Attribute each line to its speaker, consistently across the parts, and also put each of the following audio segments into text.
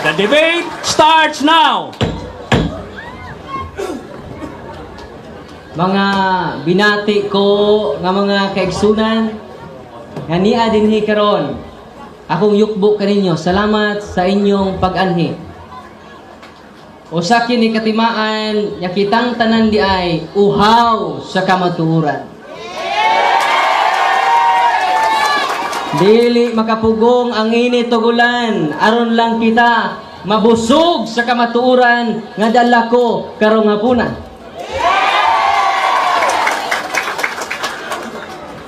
Speaker 1: The debate starts now.
Speaker 2: Mga binati ko nga mga kaigsunan nga niya dinhi karon. Akong yukbo kaninyo. Salamat sa inyong pag-anhi. Usa kini katimaan nga kitang tanan di ay uhaw sa kamatuoran. Dili makapugong ang init tugulan aron lang kita mabusog sa kamatuoran nga dala ko karong hapunan.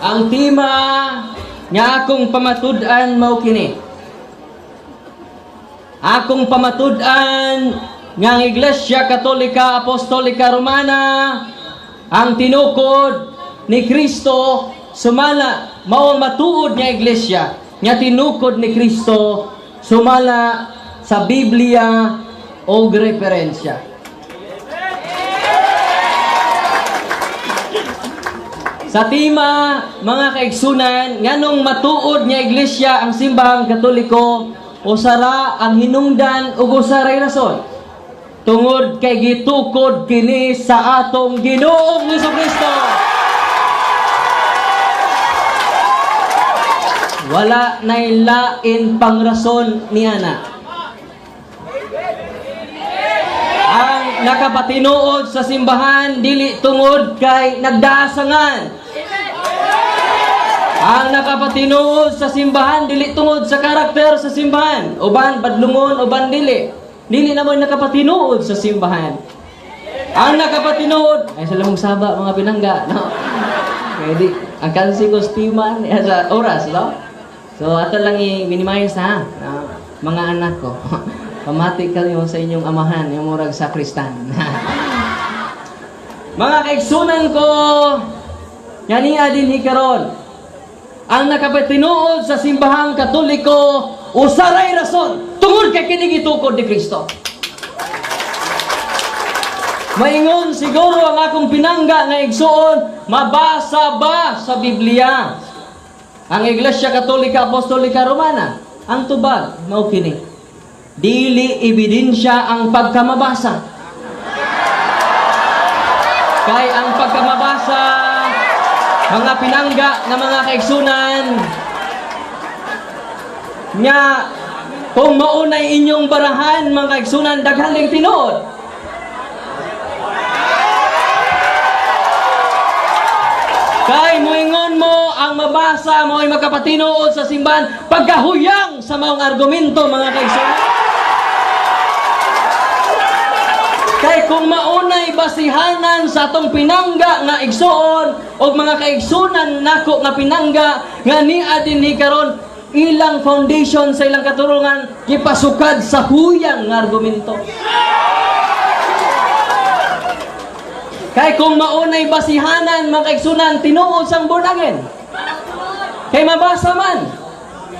Speaker 2: Ang tema nga akong pamatud-an mao kini. Akong pamatud-an nga ang Iglesia Katolika Apostolika Romana ang tinukod ni Kristo sumala mao ang matuod nga iglesia nga tinukod ni Kristo sumala sa Biblia o referensya. Sa tema mga kaigsunan nganong matuod nga iglesia ang simbahang Katoliko usara ang hinungdan ug usaray rason tungod kay gitukod kini sa atong Ginoong Jesucristo. Wala nay lain pangrason niana. Ang nakapatinuod sa simbahan dili tungod kay nagdasangan. Ang nakapatinuod sa simbahan dili tungod sa karakter sa simbahan. Uban badlungon, uban dili. Dili naman nakapatinuod sa simbahan. Ang nakapatinuod ay sa lamang saba mga pinangga, no? Kaya di ang kansi ko stiman sa oras, no? So, ato lang i-minimize ha, mga anak ko. Pamati kayo sa inyong amahan, yung murag sa Kristan. Mga kaigsunan ko, yan niya din hikaron. Ang nakapatinuod sa simbahang Katoliko, usaray rason, tungod kay kinigitukod ni Kristo. Maingon siguro ang akong pinangga nga igsuon, mabasa ba sa Biblia? Ang Iglesia Katolika Apostolika Romana, ang tubag, mao kini. Dili ebidensya ang pagkamabasa. Kay ang pagkamabasa, mga pinangga na mga kaigsunan, nga kung maunay inyong barahan, mga kaigsunan, daghaling tinuod. Kay moingon mo ang mabasa mo ay makapatinuod sa simbahan pagkahuyang sa maong argumento mga kaigsunan. Kay kung maunay basihanan sa atong pinangga nga igsuon o mga kaigsunan nako nga pinangga nga niya dinhi karon ilang foundation sa ilang katurungan gipasukad sa huyang nga argumento. Kay kung maunay basihanan, mga kaigsunan, tinuod sang born again. Kay mabasa man.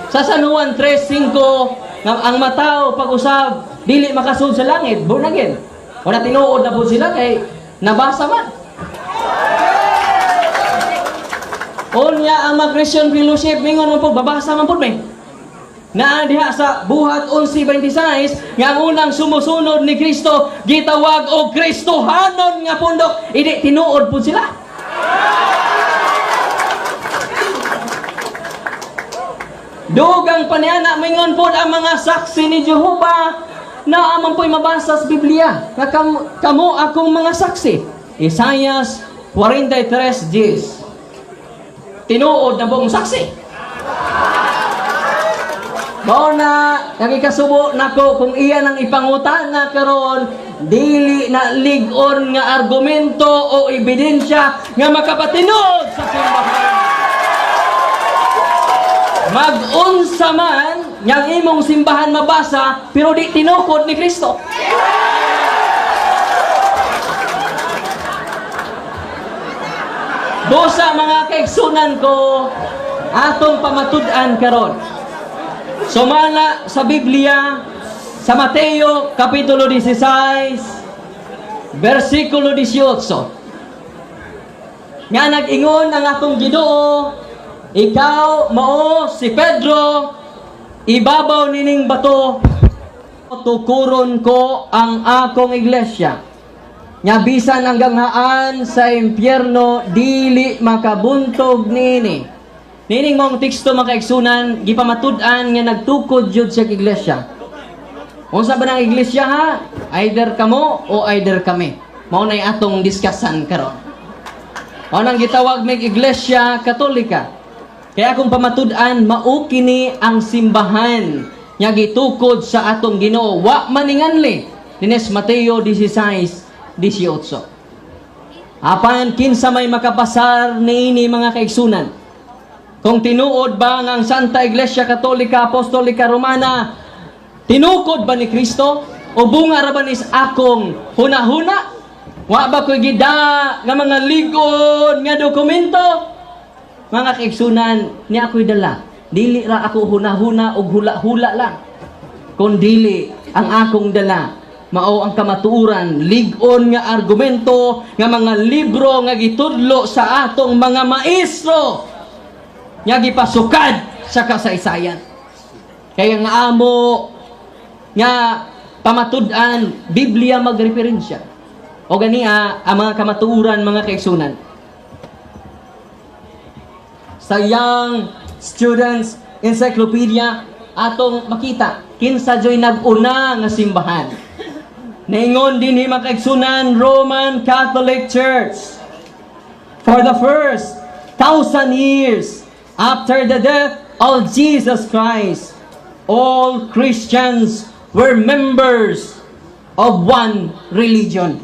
Speaker 2: Sa San Juan 3:5, ang matao pag-usab, dili makasud sa langit, born again. Wala tinuod na po sila, kay nabasa man. Unya ang mga Christian fellowship, mingon mo po, babasa man po may. Na diha sa Buhat 11:26 nga ang unang sumusunod ni Kristo gitawag og Kristohanon nga pundok, idi tinuod pud sila. Dugang paniana mingon pod ang mga saksi ni Jehova na amang po'y mabasa sa Biblia nga kamo akong mga saksi. Isaias 43:10. Tinuod na buong saksi. Mao na nagikasubo nako kung iya nang ipangutana karon dili na lig-on nga argumento o ebidensya nga makapatinud sa simbahan. Mag-unsa man yang imong simbahan mabasa pero di tinukod ni Kristo. Busa mga kaigsunan ko atong pamatud-an karon. Sumala sa Biblia sa Mateo kapitulo 16 versikulo 18. Nga nag-ingon ang atong Ginoo, ikaw mao si Pedro, ibabaw nining bato tukuron ko ang akong iglesia. Nga bisan hanggang haan sa impyerno dili makabuntog nini. Nining mong teksto makaigsunan, gipamatud-an nga nagtukod jud sa iglesia. Unsa ba ng iglesia ha? Either kamo o either kami. Mao nay atong diskusyon karon. Mao nang gitawag mig iglesia Katolika. Kaya kung pamatud-an, mao kini ang simbahan nga gitukod sa atong Ginoo. Wa maninganli. Dinis Mateo 16:18. Apan kinsa may makapasar niini mga kaigsunan. Kung tinuod ba ng Santa Iglesia Katolika Apostolika Romana, tinukod ba ni Kristo? O bunga ra ba nis akong huna-huna? Wa ba ko'y gida nga mga ligon nga dokumento? Mga kaigsunan, niya ako'y dala. Dili ra ako huna-huna o hula-hula lang. Kung dili ang akong dala, mao ang kamatuuran, ligon nga argumento, nga mga libro nga gitudlo sa atong mga maestro, nga gipasukad sa kasaysayan. Kaya nga amo nga pamatud-an Biblia magreferensya. O ganiya ang mga kamatuuran mga kaigsunan. Sa Young Students Encyclopedia atong makita kinsa joy nag-una nga simbahan. Naingon din ni mga kaigsunan Roman Catholic Church. For the first 1,000 years after the death of Jesus Christ, all Christians were members of one religion.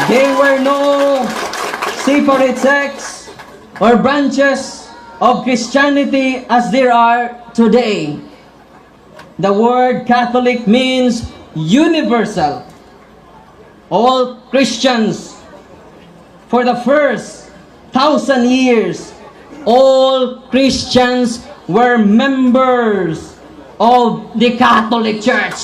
Speaker 2: There were no separate sects or branches of Christianity as there are today. The word Catholic means universal. All Christians, for the first 1,000 years, all Christians were members of the Catholic Church.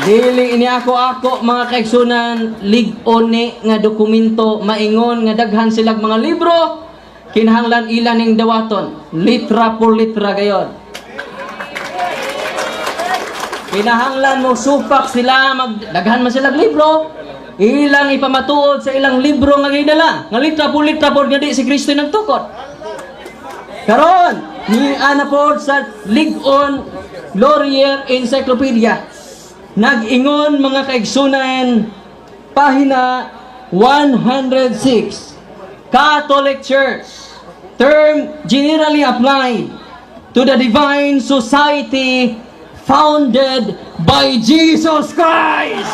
Speaker 2: Dili ini ako mga kaigsunan lig-on ni nga dokumento maingon nga daghan silang mga libro kinahanglan ilan ning dawaton litra por litra gayon. Kinahanglan mo supak sila magdaghan man silang libro ilang ipamatuod sa ilang libro nga gidala nga litra por nga di si Kristo nagtukod. Karon ni ana po sa lig-on Laurier Encyclopedia nag-ingon mga kaigsunan pahina 106 Catholic Church term generally applied to the divine society founded by Jesus Christ.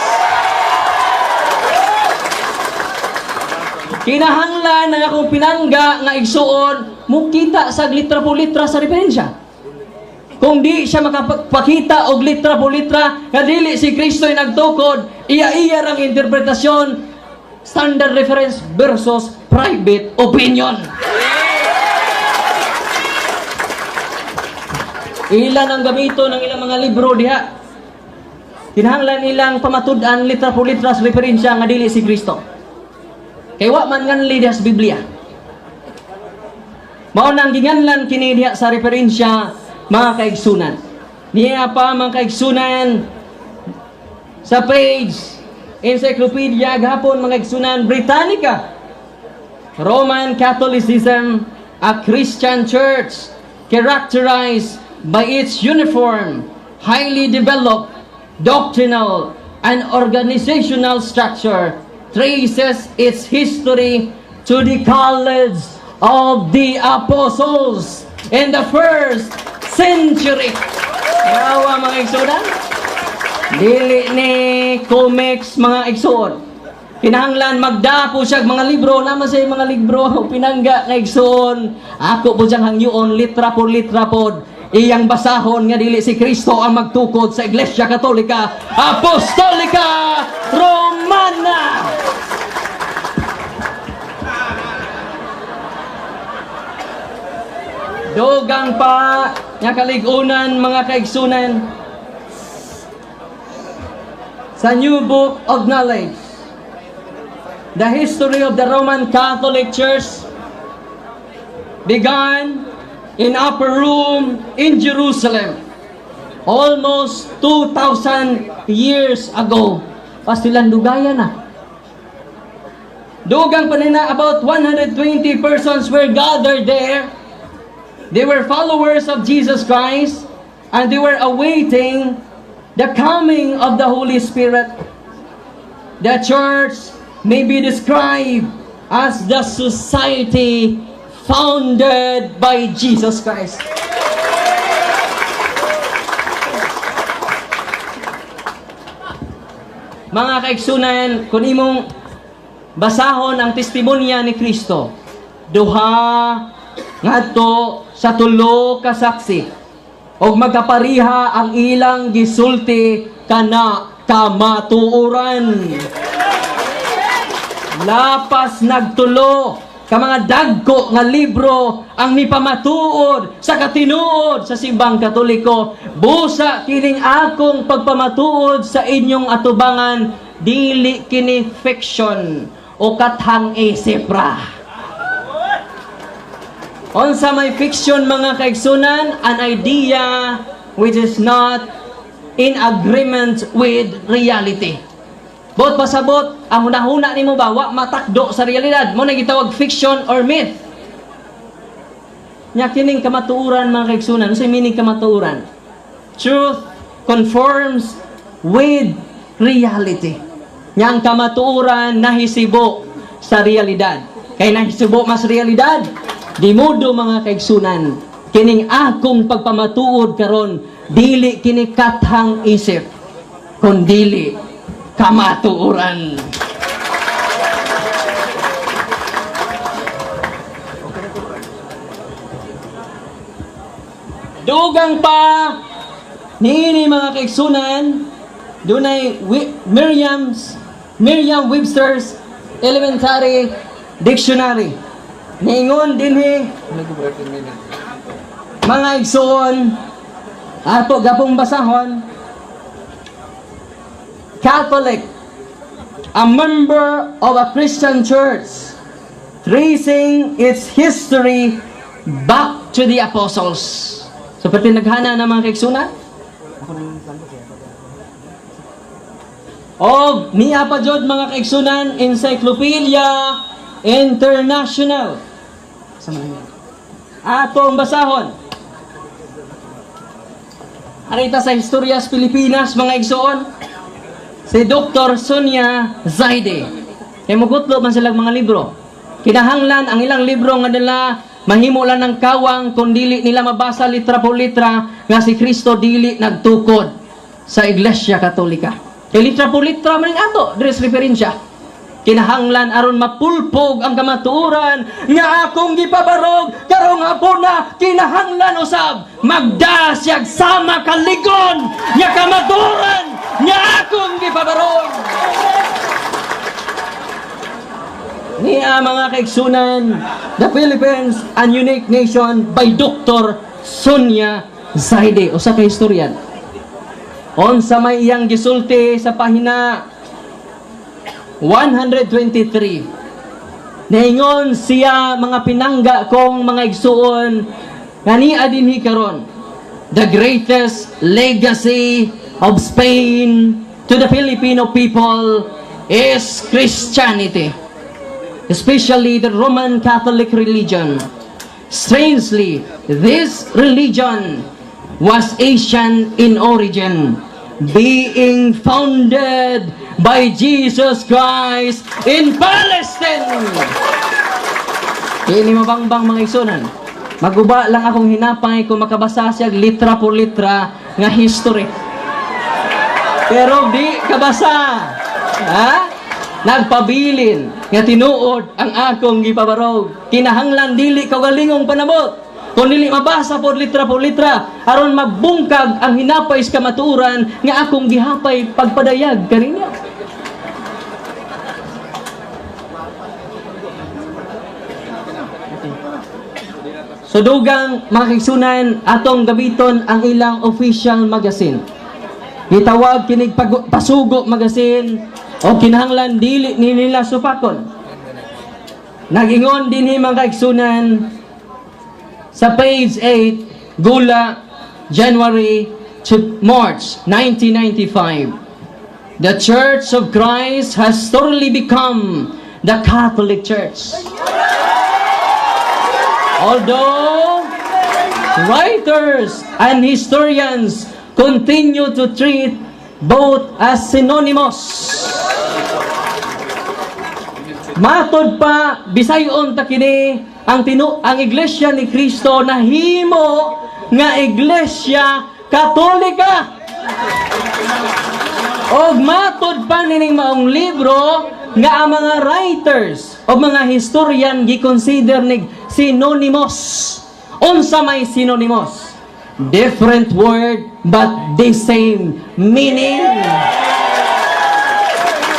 Speaker 2: Kinahanglan na akong pinangga nga igsuon mukita sa litra po litra sa referensya. Kung di siya makapakita og litra po litra nga dili si Kristo ay nagtukod, iya-iya ang interpretasyon, standard reference versus private opinion. Ilan ang gamito ng ilang mga libro diha. Kinahanglan ilang pamatud-an litra po litra sa referensya nga dili si Kristo. Kay wa man nganli diha sa Biblia. Mao nang ginganlan kini diha sa referensya mga kaigsunan. Niya pa mga kaigsunan sa page Encyclopedia gahapon mga kaigsunan Britannica. Roman Catholicism, a Christian church characterized by its uniform, highly developed doctrinal and organizational structure, traces its history to the College of the apostles in the first century. Yawa mga igsuon. Dili ni comics mga igsuon. Kinahanglan magdapo siya mga libro, naman sa mga libro pinangga nga igsuon. Ako po siyang hangyoon litra por litra pod. Iyang basahon nga dili si Kristo ang magtukod sa Iglesia Katolika Apostolika Romana. Dogang pa nga kaligunan mga kaigsunan sa New Book of Knowledge, the history of the Roman Catholic Church began in upper room in Jerusalem almost 2,000 years ago. Pastilan dugaya na. Dugang pa nila, about 120 persons were gathered there. They were followers of Jesus Christ and they were awaiting the coming of the Holy Spirit. The church may be described as the society founded by Jesus Christ. Mga kaigsunan, kung imong basahon ang testimonya ni Kristo, duha ngadto sa tulo ka saksi, og magkapariha ang ilang gisulti kana kamatuoran. Lapas nagtulo ka mga dagko nga libro ang nipamatuod sa katinuod sa simbang Katoliko. Busa kining akong pagpamatuod sa inyong atubangan, dili kini fiction o kathang isipra. Unsa may fiction mga kaigsunan, an idea which is not in agreement with reality. Bot pasabot, ang hunahuna nimo ba wa matakdo sa realidad, mo na gitawag fiction or myth. Nya kining kamatuoran mga kaigsunan, unsay meaning kamatuoran? Truth conforms with reality. Nya ang kamatuoran nahisibo sa realidad. Kay nahisibo mas realidad, di modo mga kaigsunan, kining akong pagpamatuod karon dili kini kathang isip, kundili kamatuoran. Dugang pa niini mga kaigsunan, dunay Merriam-Webster's Elementary Dictionary. Ningon dinhi mga igsoon ato gapong basahon, Catholic, a member of a Christian church, tracing its history back to the apostles. So pati naghana na mga kaigsunan og niya pa jud mga kaigsunan, Encyclopedia International. Atong basahon. Arita sa Historyas Pilipinas mga igsoon, si Dr. Sonia Zaide. Kay mugutlo man silang mga libro. Kinahanglan ang ilang libro nga nila mahimo lang ng kawang kung dili nila mabasa litra por litra nga si Kristo dili nagtukod sa Iglesia Katolika. Kay litra por litra man ato dress referensya. Kinahanglan aron mapulpog ang kamatuoran nga akong gipabarog karong hapon na kinahanglan usab magdasyag sama kaligon nga kamatuoran nga akong gipabarog. Niya mga kaigsunan, the Philippines, a unique nation by Dr. Sonia Zaide, usa ka historian. Unsa may iyang gisulti sa pahina 123. Naingon siya mga pinangga kong mga igsuon nga niya dinhi karon, the greatest legacy of Spain to the Filipino people is Christianity, especially the Roman Catholic religion. Strangely, this religion was Asian in origin, being founded by Jesus Christ in Palestine. Ini mabangbang mga igsunan. Maguba lang akong hinapay kung makabasa siya litra por litra nga history. Pero di kabasa. Ha? Nagpabilin nga tinuod ang akong gipabarog. Kinahanglan dili kaugalingong panabot. Kung dili mabasa por litra aron magbungkag ang hinapay sa kamatuoran nga akong gihapay pagpadayag kaniya. So dugang mga kaigsunan atong gabiton ang ilang official magazine. Gitawag kinig pasugo magazine o kinahanglan dili ni nila supakon. Nagingon dinhi mga kaigsunan sa page 8 Gula January to March 1995. The Church of Christ has thoroughly become the Catholic Church. Although writers and historians continue to treat both as synonymous. Matod pa bisayon ta kini ang Iglesia ni Cristo nahimo nga Iglesia Katolika. Og matod pa nining maong libro nga ang mga writers o mga historian gi-consider nig synonymous. Unsa may synonymous? Different word but the same meaning.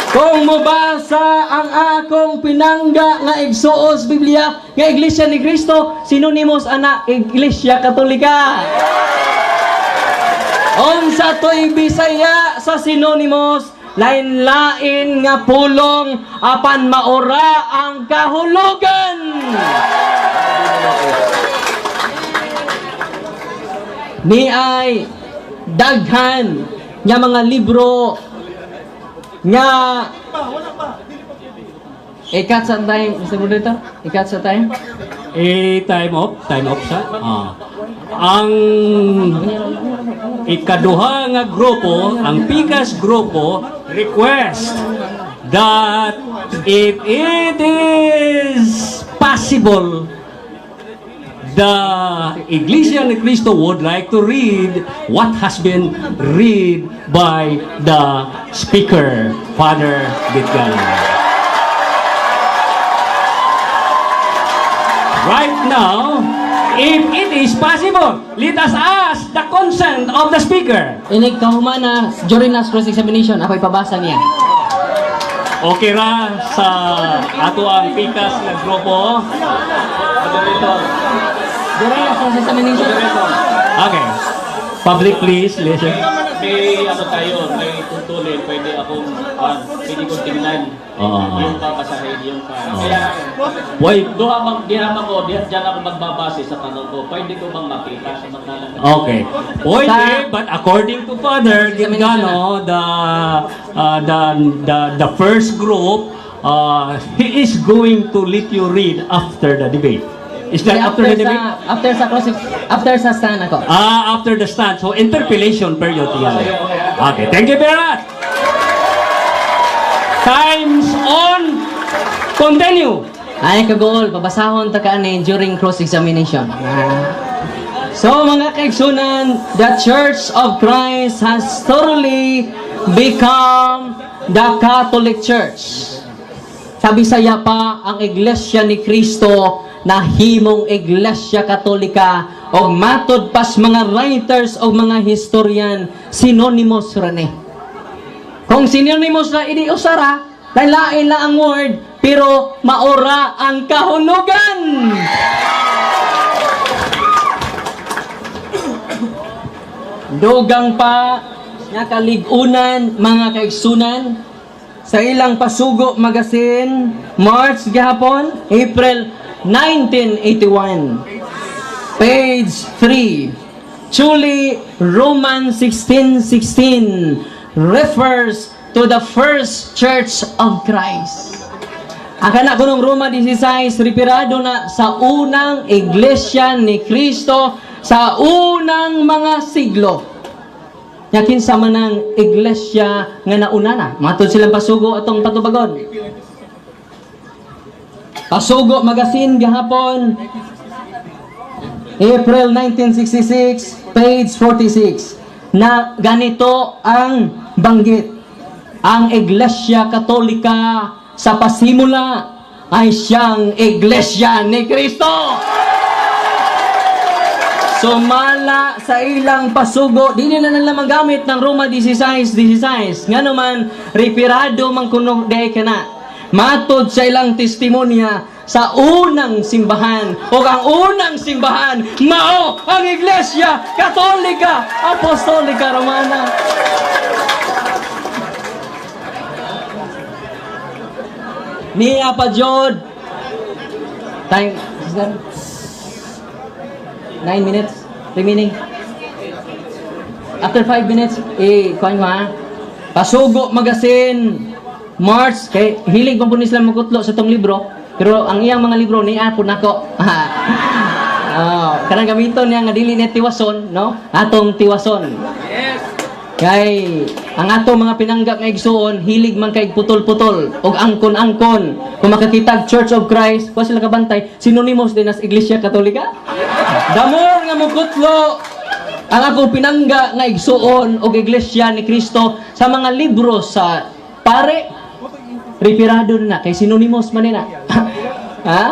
Speaker 2: Kung mubasa ang akong pinangga nga igsuos Biblia nga Iglesia ni Cristo, synonymous ana Iglesia Katolika. Unsa to'y Bisaya sa synonymous, lain-lain nga pulong apan maura ang kahulugan. Ni ay daghan nga mga libro nga ikat sa time, Mr. Moderator? Ikat sa time?
Speaker 1: Time off siya. Ang ikaduha nga grupo, ang Pikas grupo, request that if it is possible, the Iglesia ni Cristo would like to read what has been read by the speaker, Father Bitgan. Right now, if it is possible, let us ask the consent of the speaker.
Speaker 2: Inig kahumana during last cross-examination, ako'y pabasa niya.
Speaker 1: Okay ra sa ato ang Pikas nga grupo.
Speaker 2: During last cross-examination.
Speaker 1: Okay. Public please, listen.
Speaker 3: May ano tayo, may tutuloy, pwede akong tingnan yung papasahin, yung kaya
Speaker 1: Why?
Speaker 3: diyan ako magbabase sa tanong ko, pwede ko bang makita sa magkalang?
Speaker 1: Okay. Pwede, but according to Father Gingano, the first group, he is going to let you read after the debate. Is that after the debate?
Speaker 2: After sa stand ako.
Speaker 1: After the stand. So, interpellation period yan. Okay, thank you very much. Time's on. Continue.
Speaker 2: Ay kagol, babasahon ta kaani during cross-examination. So mga kaigsunan, the Church of Christ has thoroughly become the Catholic Church. Sa Bisaya pa, ang Iglesia ni Cristo na himong Iglesia Katolika o matod pas mga writers o mga historian, synonymous rani. Kung synonymous na ini usara, lain na ang word, pero maura ang kahulugan. Dugang pa nga kaligunan mga kaigsunan sa ilang pasugo magazine, March gihapon, April 1981. Page 3. Truly, Romans 16:16 refers to the first Church of Christ. Ang kana kunong Roma 16 referado na sa unang Iglesia ni Cristo sa unang mga siglo. Yakin sa manang Iglesia nga nauna na. Matod silang pasugo atong patubagon. Pasugo Magazine gahapon, April 1966, page 46, na ganito ang banggit. Ang Iglesia Katolika sa pasimula ay siyang Iglesia ni Kristo. Sumala sa ilang pasugo, di na nila magamit ng Roma 16:16. Nga naman, repirado man kuno day kana. Matod sa ilang testimonya sa unang simbahan, o ang unang simbahan, mao ang Iglesia Katolika Apostolika Romana. Niya pa Jod. Time, 9 minutes, remaining. After 5 minutes, kuhan mo ha. Pasugo Magazine, March, kay hilig pa po ni Islam magkutlo sa tong libro, pero ang iyang mga libro ni po nako. Kanang gamiton niya nga dili ni tiwason, no? Atong tiwason. Yes. Kay ang ato mga pinanggap nga igsuon, hilig man kay putol-putol og angkon-angkon. Kung makakita Church of Christ, kuha sila kabantay, synonymous din as Iglesia Katolika. Damor nga mukutlo ang akong pinangga nga igsuon og Iglesia ni Kristo sa mga libro sa pare, repirado na kay synonymous man na. Ha?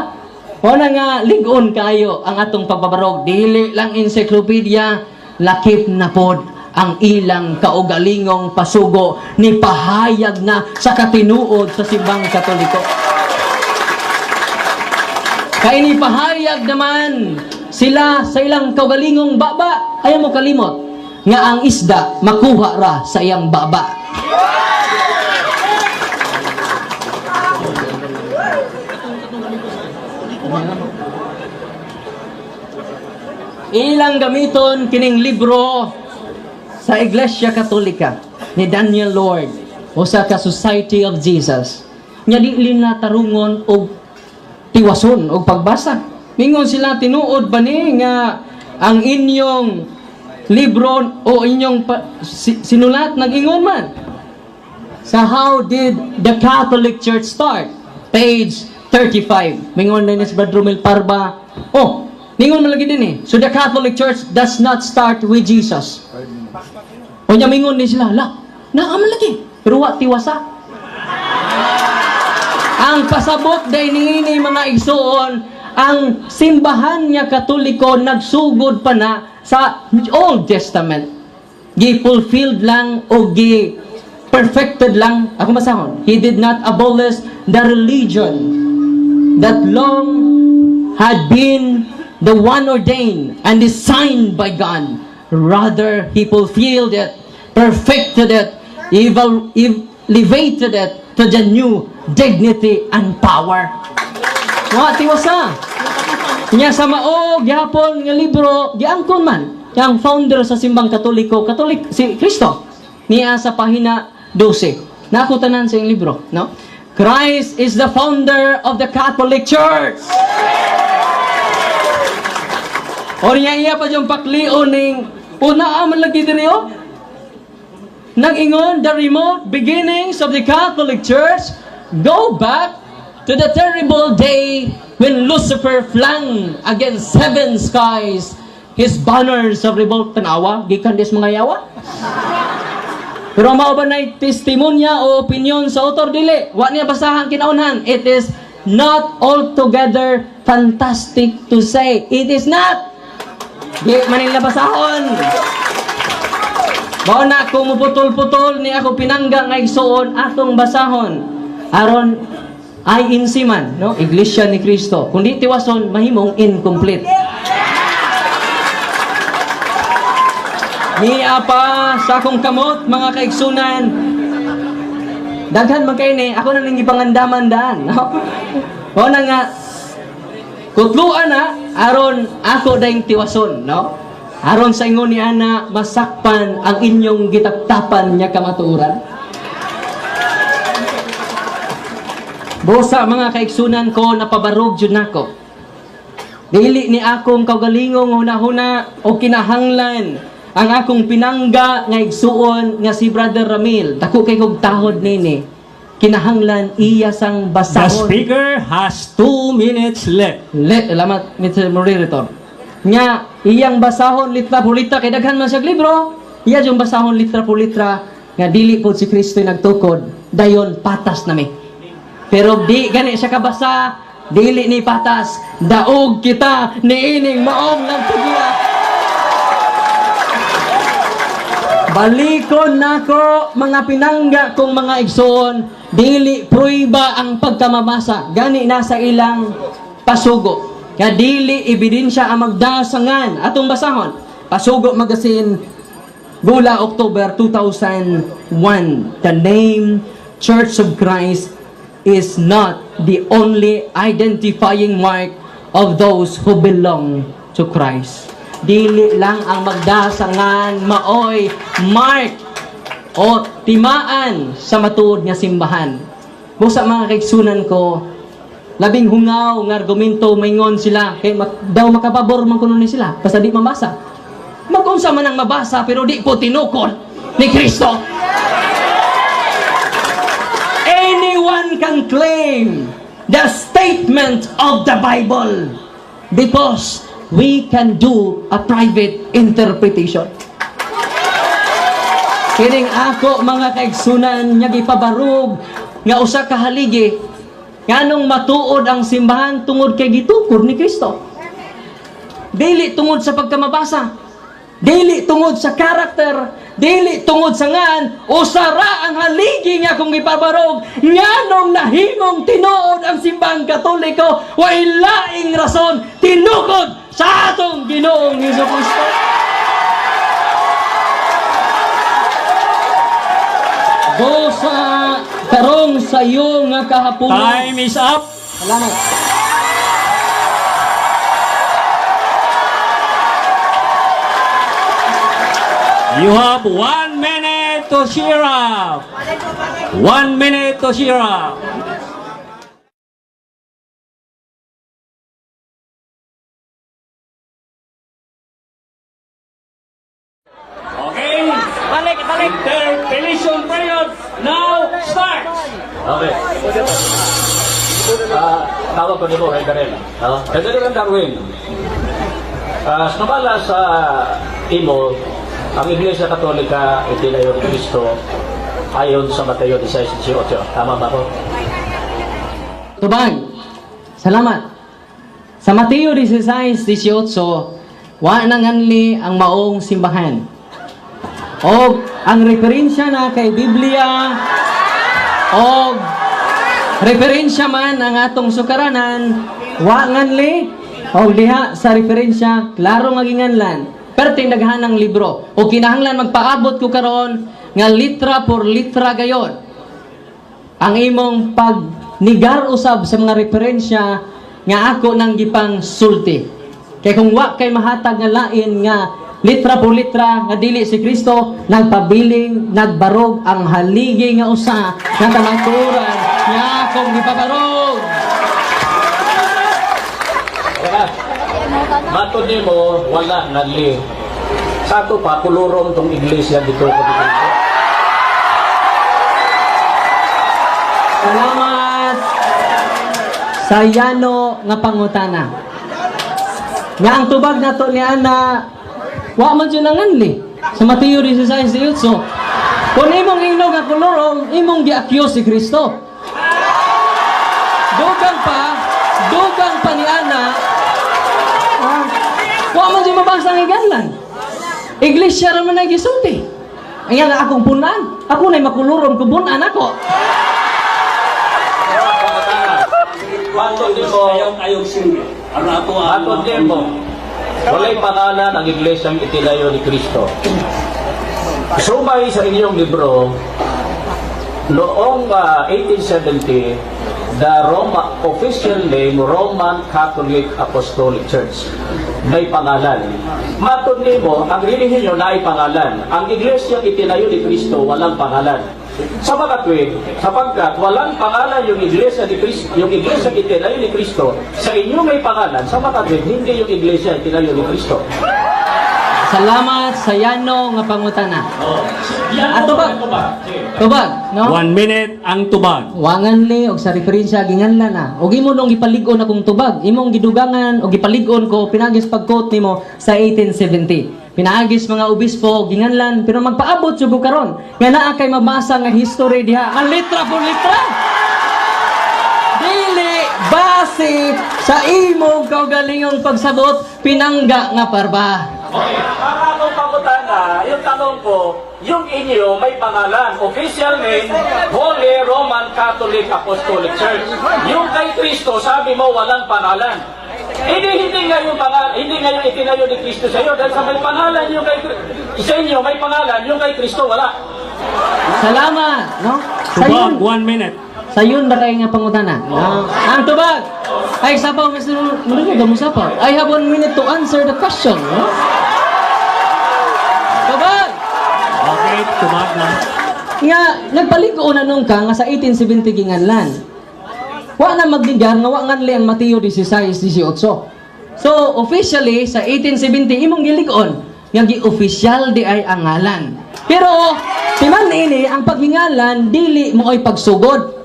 Speaker 2: Wala nga ligon kayo ang atong pagbabarog, dili lang encyclopedia, lakip na pod ang ilang kaugalingong pasugo ni pahayag na sa katinuod sa simbang Katoliko. Kaya ni pahayag naman sila sa ilang kaugalingong baba, ayaw mo kalimot nga ang isda makuha ra sa iyang baba. Ilang gamiton kining libro sa Iglesia Katolika ni Daniel Lord o sa Society of Jesus. Nya di na tarungon og tiwason og pagbasa. Mingon sila tinuod ba ni nga ang inyong libro o inyong sinulat nag-ingon man. Sa How Did the Catholic Church Start? Page 35. Mingon na ni si Brother Romel Parba. Oh, mingon man lagi din eh. So the Catholic Church does not start with Jesus. O niya mingon din sila, naaman lagi, pero wa tiwasa. Ang pasabot day ni mga igsoon, ang simbahan niya Katoliko nagsugod pa na sa Old Testament. Gi-fulfilled lang o gi-perfected lang. Ako masahon, He did not abolish the religion that long had been the one ordained and designed by God. Rather, He fulfilled it, perfected it, elevated it to the new dignity and power. Mga tiwasa. Nya sa mao, gihapon nga libro, giangkon man, yang founder sa simbang Katoliko, Katolik, si Kristo. Niya sa pahina 12. Nakutanan sa yung libro, no? Christ is the founder of the Catholic Church. O niya iya pa yung paklion ng unaan lagi din yun. Nag-ingon, the remote beginnings of the Catholic Church go back to the terrible day when Lucifer flung against heaven's skies his banners of revolt. Tanawa, gikan des mga yawa. Pero mao ba na testimonya o opinion sa author dili? Wa niya basahan kinaunhan. It is not altogether fantastic to say. It is not. Di manila basahon. Mao na kung muputol-putol ni ako pinangga nga igsuon atong basahon. Aron ay insiman, no? Iglesia ni Kristo. Kundi tiwason mahimong incomplete. Ni apa sa akong kamot mga kaigsunan. Daghan man kay ni ako na ning gipangandaman daan, no? Mao na nga kutluan na aron ako daing tiwason, no? Aron sa ingon ni ana masakpan ang inyong gitaptapan nya kamatuoran. Bosa mga kaigsunan ko napabarog jud nako. Dili ni akong kaugalingong hunahuna o kinahanglan ang akong pinangga nga igsuon nga si Brother Ramil. Dako kay kog tahod nini. kinahanglan iya sang
Speaker 1: The
Speaker 2: basahon.
Speaker 1: speaker has 2 minutes left.
Speaker 2: Alamat, Mr. Moderator. Nga, iyang basahon litra por litra, kay daghan man siya libro, iya yung basahon litra por litra, nga dili po si Kristo nagtukod, dayon patas nami. Pero di gani siya kabasa, dili ni patas, daog kita ni ining maong ng tugiya. Balikon nako mga pinangga kong mga igsoon, dili pruiba ang pagkamabasa, gani nasa ilang pasugo. Kaya dili ebidensya ang magdasangan atong basahon. Pasugo Magazine, Gula, October 2001. The name Church of Christ is not the only identifying mark of those who belong to Christ. Dili lang ang magdasangan maoy mark o timaan sa matuod nga simbahan. Busa mga kaigsunan ko, labing hungaw nga argumento maingon sila kay daw makapabor man kuno ni sila basta di mabasa. Magunsa man ang mabasa pero di po tinukod ni Kristo. Anyone can claim the statement of the Bible because we can do a private interpretation. Kining ako mga kaigsunan nga gipabarog nga usa ka haligi nganong matuod ang simbahan tungod kay gitukod ni Kristo. Dili tungod sa pagkamabasa, dili tungod sa karakter, dili tungod sa ngan usara ang haligi nga kung gipabarog nganong nahimong tinuod ang simbahang Katoliko way laing rason tinukod sa atong Ginoong Hesukristo. Bosa karong sa iyo nga kahapunan.
Speaker 1: Time is up.
Speaker 2: Salamat.
Speaker 1: You have 1 minute to cheer up. 1 minute to cheer up. Okay.
Speaker 2: Balik.
Speaker 1: Interpellation period now starts.
Speaker 3: Okay. Tawag ko ni mo, kay Darren. Kay Darren Darwin. Sumala sa imo, ang Iglesia Katolika itinayo ni Kristo ayon sa Mateo 16:18. Tama ba ko?
Speaker 2: Tubag. Salamat. Sa Mateo 16:18, wa nanganli ang maong simbahan. O ang referensya na kay Biblia o referensya man ang atong sukaranan, wa nganli o diha sa referensya klaro maginganlan. Pero tindaghanang libro o kinahanglan magpaabot ko karon nga litra por litra gayon ang imong pagnigar usab sa mga referensya nga ako nang gipang sulti. Kay kung wa kay mahatag nga lain nga litra por litra nga dili si Kristo, nagpabiling nagbarog ang haligi nga usa nga kamaturan nga akong gipabarog.
Speaker 3: Matod ni mo, wala nali. Sa ato pa, kulurong tong iglesia dito ko dito.
Speaker 2: Salamat sa yano nga pangutana. Nga ang tubag nato ni Ana, wa man dyan nanganli. Sa Mateo 16:18. Kung imong inog nga kulurong, imong gi-accuse si Kristo. Dugang pa ni Ana, wa man dyan mabasa ang iganlan. Iglesia raman na gisulti. Ayan nga akong punan. Ako na'y makulurong kubunan ako.
Speaker 3: Matod ni mo,
Speaker 1: Ayaw sindi.
Speaker 3: matod ni mo, walay pangalan ang iglesyang itinayo ni Kristo. Sumay sa inyong libro, noong 1870, the official name, Roman Catholic Apostolic Church. May pangalan. Matod nimo, ang relihiyon nyo na ay pangalan. Ang iglesia itinayo ni Kristo, walang pangalan. Sa mga tuwid, sapagkat walang pangalan yung iglesia ni Kristo, yung iglesia itinayo ni Kristo, sa inyo may pangalan, sa mga tuwid, hindi yung iglesia itinayo ni Kristo.
Speaker 2: Salamat sa yano nga pangutana.
Speaker 1: Yan,
Speaker 2: tubag. Tubag, no?
Speaker 1: 1 minute ang tubag.
Speaker 2: Wangan li og sa referensya ginganlan na. Og imo nung gipalig-on akong tubag, imong gidugangan og gipalig-on ko pinagis pag-quote nimo sa 1870. Pinaagis mga obispo ginganlan pero magpaabot jud ko karon. Nga naa kay mabasa nga history diha. Ang litra por litra. Dili base sa imong kaugalingong pagsabot pinangga nga parba.
Speaker 3: Okay, para akong pangutana, yung tanong ko, yung inyo may pangalan, official name, Holy Roman Catholic Apostolic Church. Yung kay Kristo, sabi mo walang pangalan. Hindi nga yung pangalan, hindi nga yung itinayo ni Kristo sa iyo dahil sa may pangalan yung kay sa inyo may pangalan, yung kay Kristo wala.
Speaker 2: Salamat, no?
Speaker 1: Tubag, 1 minute.
Speaker 2: Sayon na kayo nga pangutana. Ang tubag! Ay, sapaw, Mr. Manuel, mo sapaw. I have 1 minute to answer the question. No? Tubag!
Speaker 1: Okay, tubag na.
Speaker 2: Nga, nagpaligo na nung ka nga sa 1870 ginganlan. Wa na magdigar nga wa nganli ang Mateo 16:18. So, officially, sa 1870, imong gilig-on, nga gi-official di ay ang ngalan. Pero, timan ini, ang paghingalan, dili mo ay pagsugod.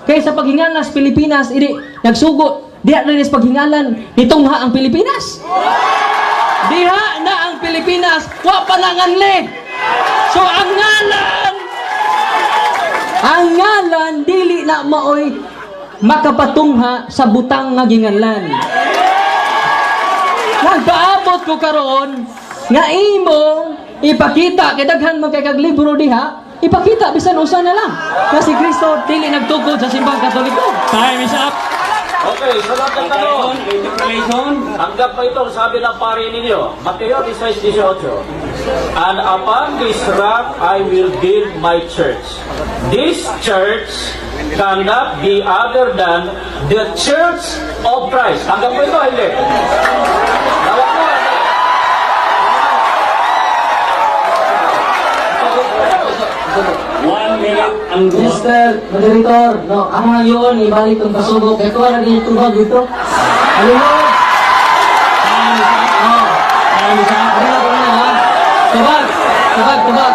Speaker 2: Kaya sa paghingalan sa Pilipinas, ini nagsugod. Diha na rin sa paghingalan, nitungha ang Pilipinas. Diha na ang Pilipinas, wa pa nanganli. So ang ngalan, dili na maoy makapatungha sa butang nga ginganlan. Nagpaabot ko karon nga imong ipakita kay daghan man kay kag libro diha. Ipakita, bisan usa na lang. Na si Kristo, dili nagtugod sa simbang Katoliko.
Speaker 1: Time is up.
Speaker 3: Okay, sunod na tanong. Hanggang pa ito, sabi ng pari ninyo, Mateo 16:18. And upon this rock I will build my church. This church cannot be other than the Church of Christ. Hanggang pa ito, hindi. Tawag mo, hindi.
Speaker 1: 1 minute ang tubag.
Speaker 2: Mr. Moderator, no, ang ngayon, ibalik ang pasubok. Ito ang naging tubag dito. Alunod!
Speaker 1: Time is up.
Speaker 2: Tubag! Tubag! Tubag!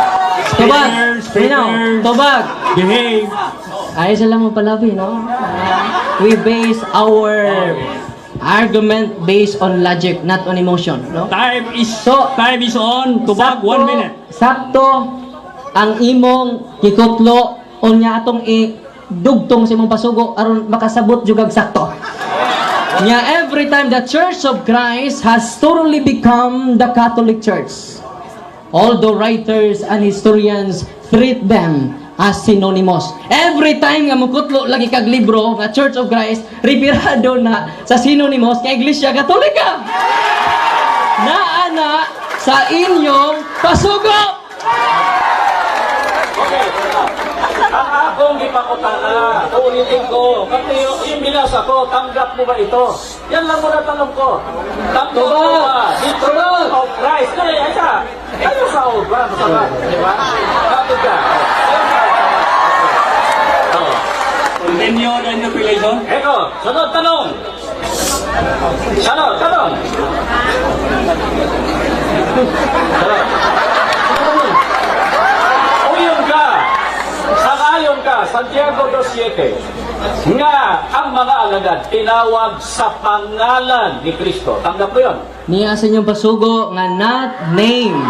Speaker 2: Tubag!
Speaker 1: Speaker.
Speaker 2: Tubag!
Speaker 1: Behave.
Speaker 2: Ayos lang mo palabi, no? We base our argument based on logic, not on emotion, no?
Speaker 1: Time is on. Tubag,
Speaker 2: Sakto,
Speaker 1: 1 minute.
Speaker 2: Sakto ang imong gikutlo unya atong dugtong sa imong pasugo aron makasabot jugag sakto. Nya every time the Church of Christ has totally become the Catholic Church. Although writers and historians treat them as synonymous. Every time nga mukutlo lagi kag libro nga Church of Christ, referado na sa synonymous nga Iglesia Katolika. Naana sa inyong pasugo.
Speaker 3: Ang akong ipakutana, ulitin ko, kasi yung binasa ko, tanggap mo ba ito? Yan lang muna tanong ko. Tanggap mo ba? The Church of Christ. Kaya isa, kayo sa obra, masama. Di ba? Kapit ka.
Speaker 1: Continue the interpellation.
Speaker 3: Eko, sunod tanong. Sunod, tanong. Sunod. Sangayon ka, Santiago 2:7, nga ang mga alagad tinawag sa pangalan ni Kristo. Tanggap mo yun?
Speaker 2: Niya sa inyong pasugo nga not name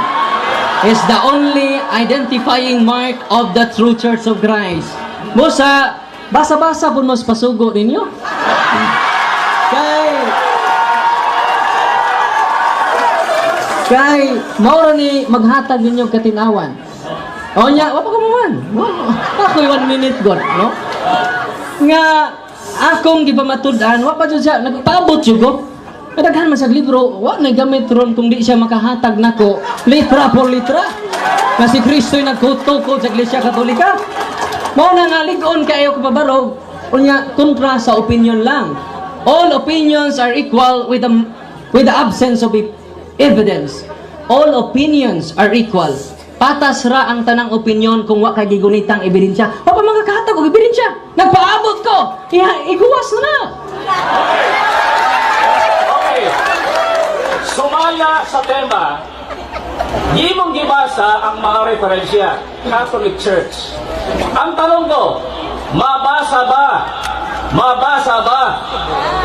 Speaker 2: is the only identifying mark of the true Church of Christ. Musa, basa-basa po mo sa pasugo ninyo. Kay mauro ni maghatag ninyo katinawan. O nya, wapa ka man. Ako'y 1 minute god, no? Nga, akong gipamatud-an, wapa dyan siya, nagpaabot yun ko. Kadaghan man sa libro, wak na gamit ron kung di siya makahatag nako litra por litra. Na si Kristo'y nagkutukod sa Iglesia Katolika. Mao na nga ligon kayo kapabarog, unya kontra sa opinion lang. All opinions are equal with the absence of evidence. All opinions are equal. Patas ra ang tanang opinyon kung wa kay gigunitang ebidensya. Wa pa mga kahatag og ebidensya. Nagpaabot ko. Iguwas na.
Speaker 3: Okay. Sumala sa tema, Di mong gibasa ang mga referensya, Catholic Church. Ang tanong ko, mabasa ba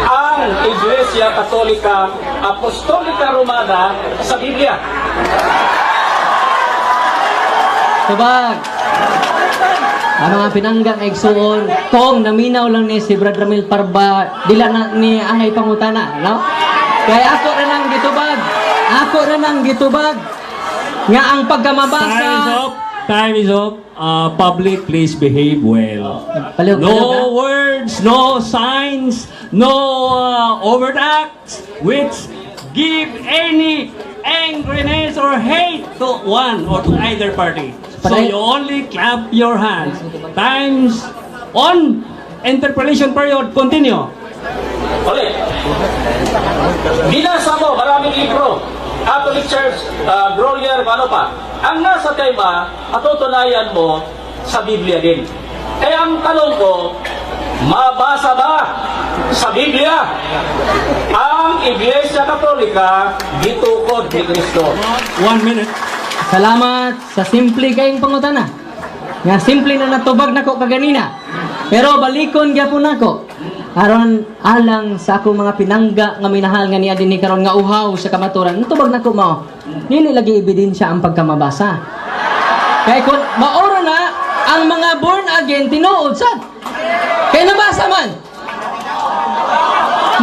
Speaker 3: ang Iglesia Katolika Apostolika Romana sa Biblia?
Speaker 2: Tubag. Ang mga pinanggang igsuon, kung naminaw lang ni si Brad Ramil Parba, dila na ni Ahay Pangutana, no? Kaya ako rin ang gitubag, nga ang pagkamabasa.
Speaker 1: Time is up. Public, please behave well.
Speaker 2: Palihog,
Speaker 1: No words, no signs, no overt acts which give any angriness or hate to one or to either party. So you only clap your hands. Times on. Interpolation period. Continue.
Speaker 3: Ulit. Binasa mo, maraming libro. Catholic Church, Grolier, ano pa. Ang nasa tema, matutunayan mo sa Biblia din. Kaya ang tanong ko, mabasa ba sa Biblia ang Iglesia Katolika gitukod ni Kristo?
Speaker 1: 1 minute.
Speaker 2: Salamat sa simple kayong pangutana. Nga simple na natubag nako kaganina. Pero balikon gyapon nako. Aron alang sa akong mga pinangga nga minahal nga niya dinhi karon nga uhaw sa kamaturan. Natubag nako mo. Dili lagi ebidensya ang pagkamabasa. Kay kun maoro na ang mga born again tinuod sad. Kay nabasa man.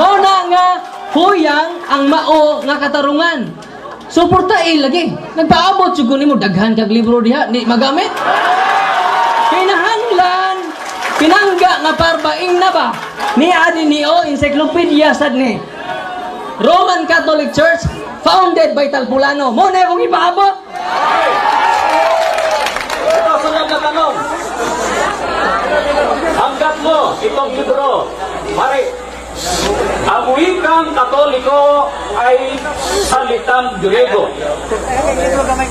Speaker 2: Mao na nga huyang ang mao nga katarungan. Suportail lagi. Nagpaabot jud nimo daghan kag libro diha di magamit. Kinahanglan pinangga nga parbaing na ba? Ni adi ni o encyclopedia sad ni. Roman Catholic Church founded by Talpulano. Mo na akong ipaabot.
Speaker 3: Ito sunod na tanong. Hanggat mo itong libro, pare, ang wikang Katoliko ay salitang Grego.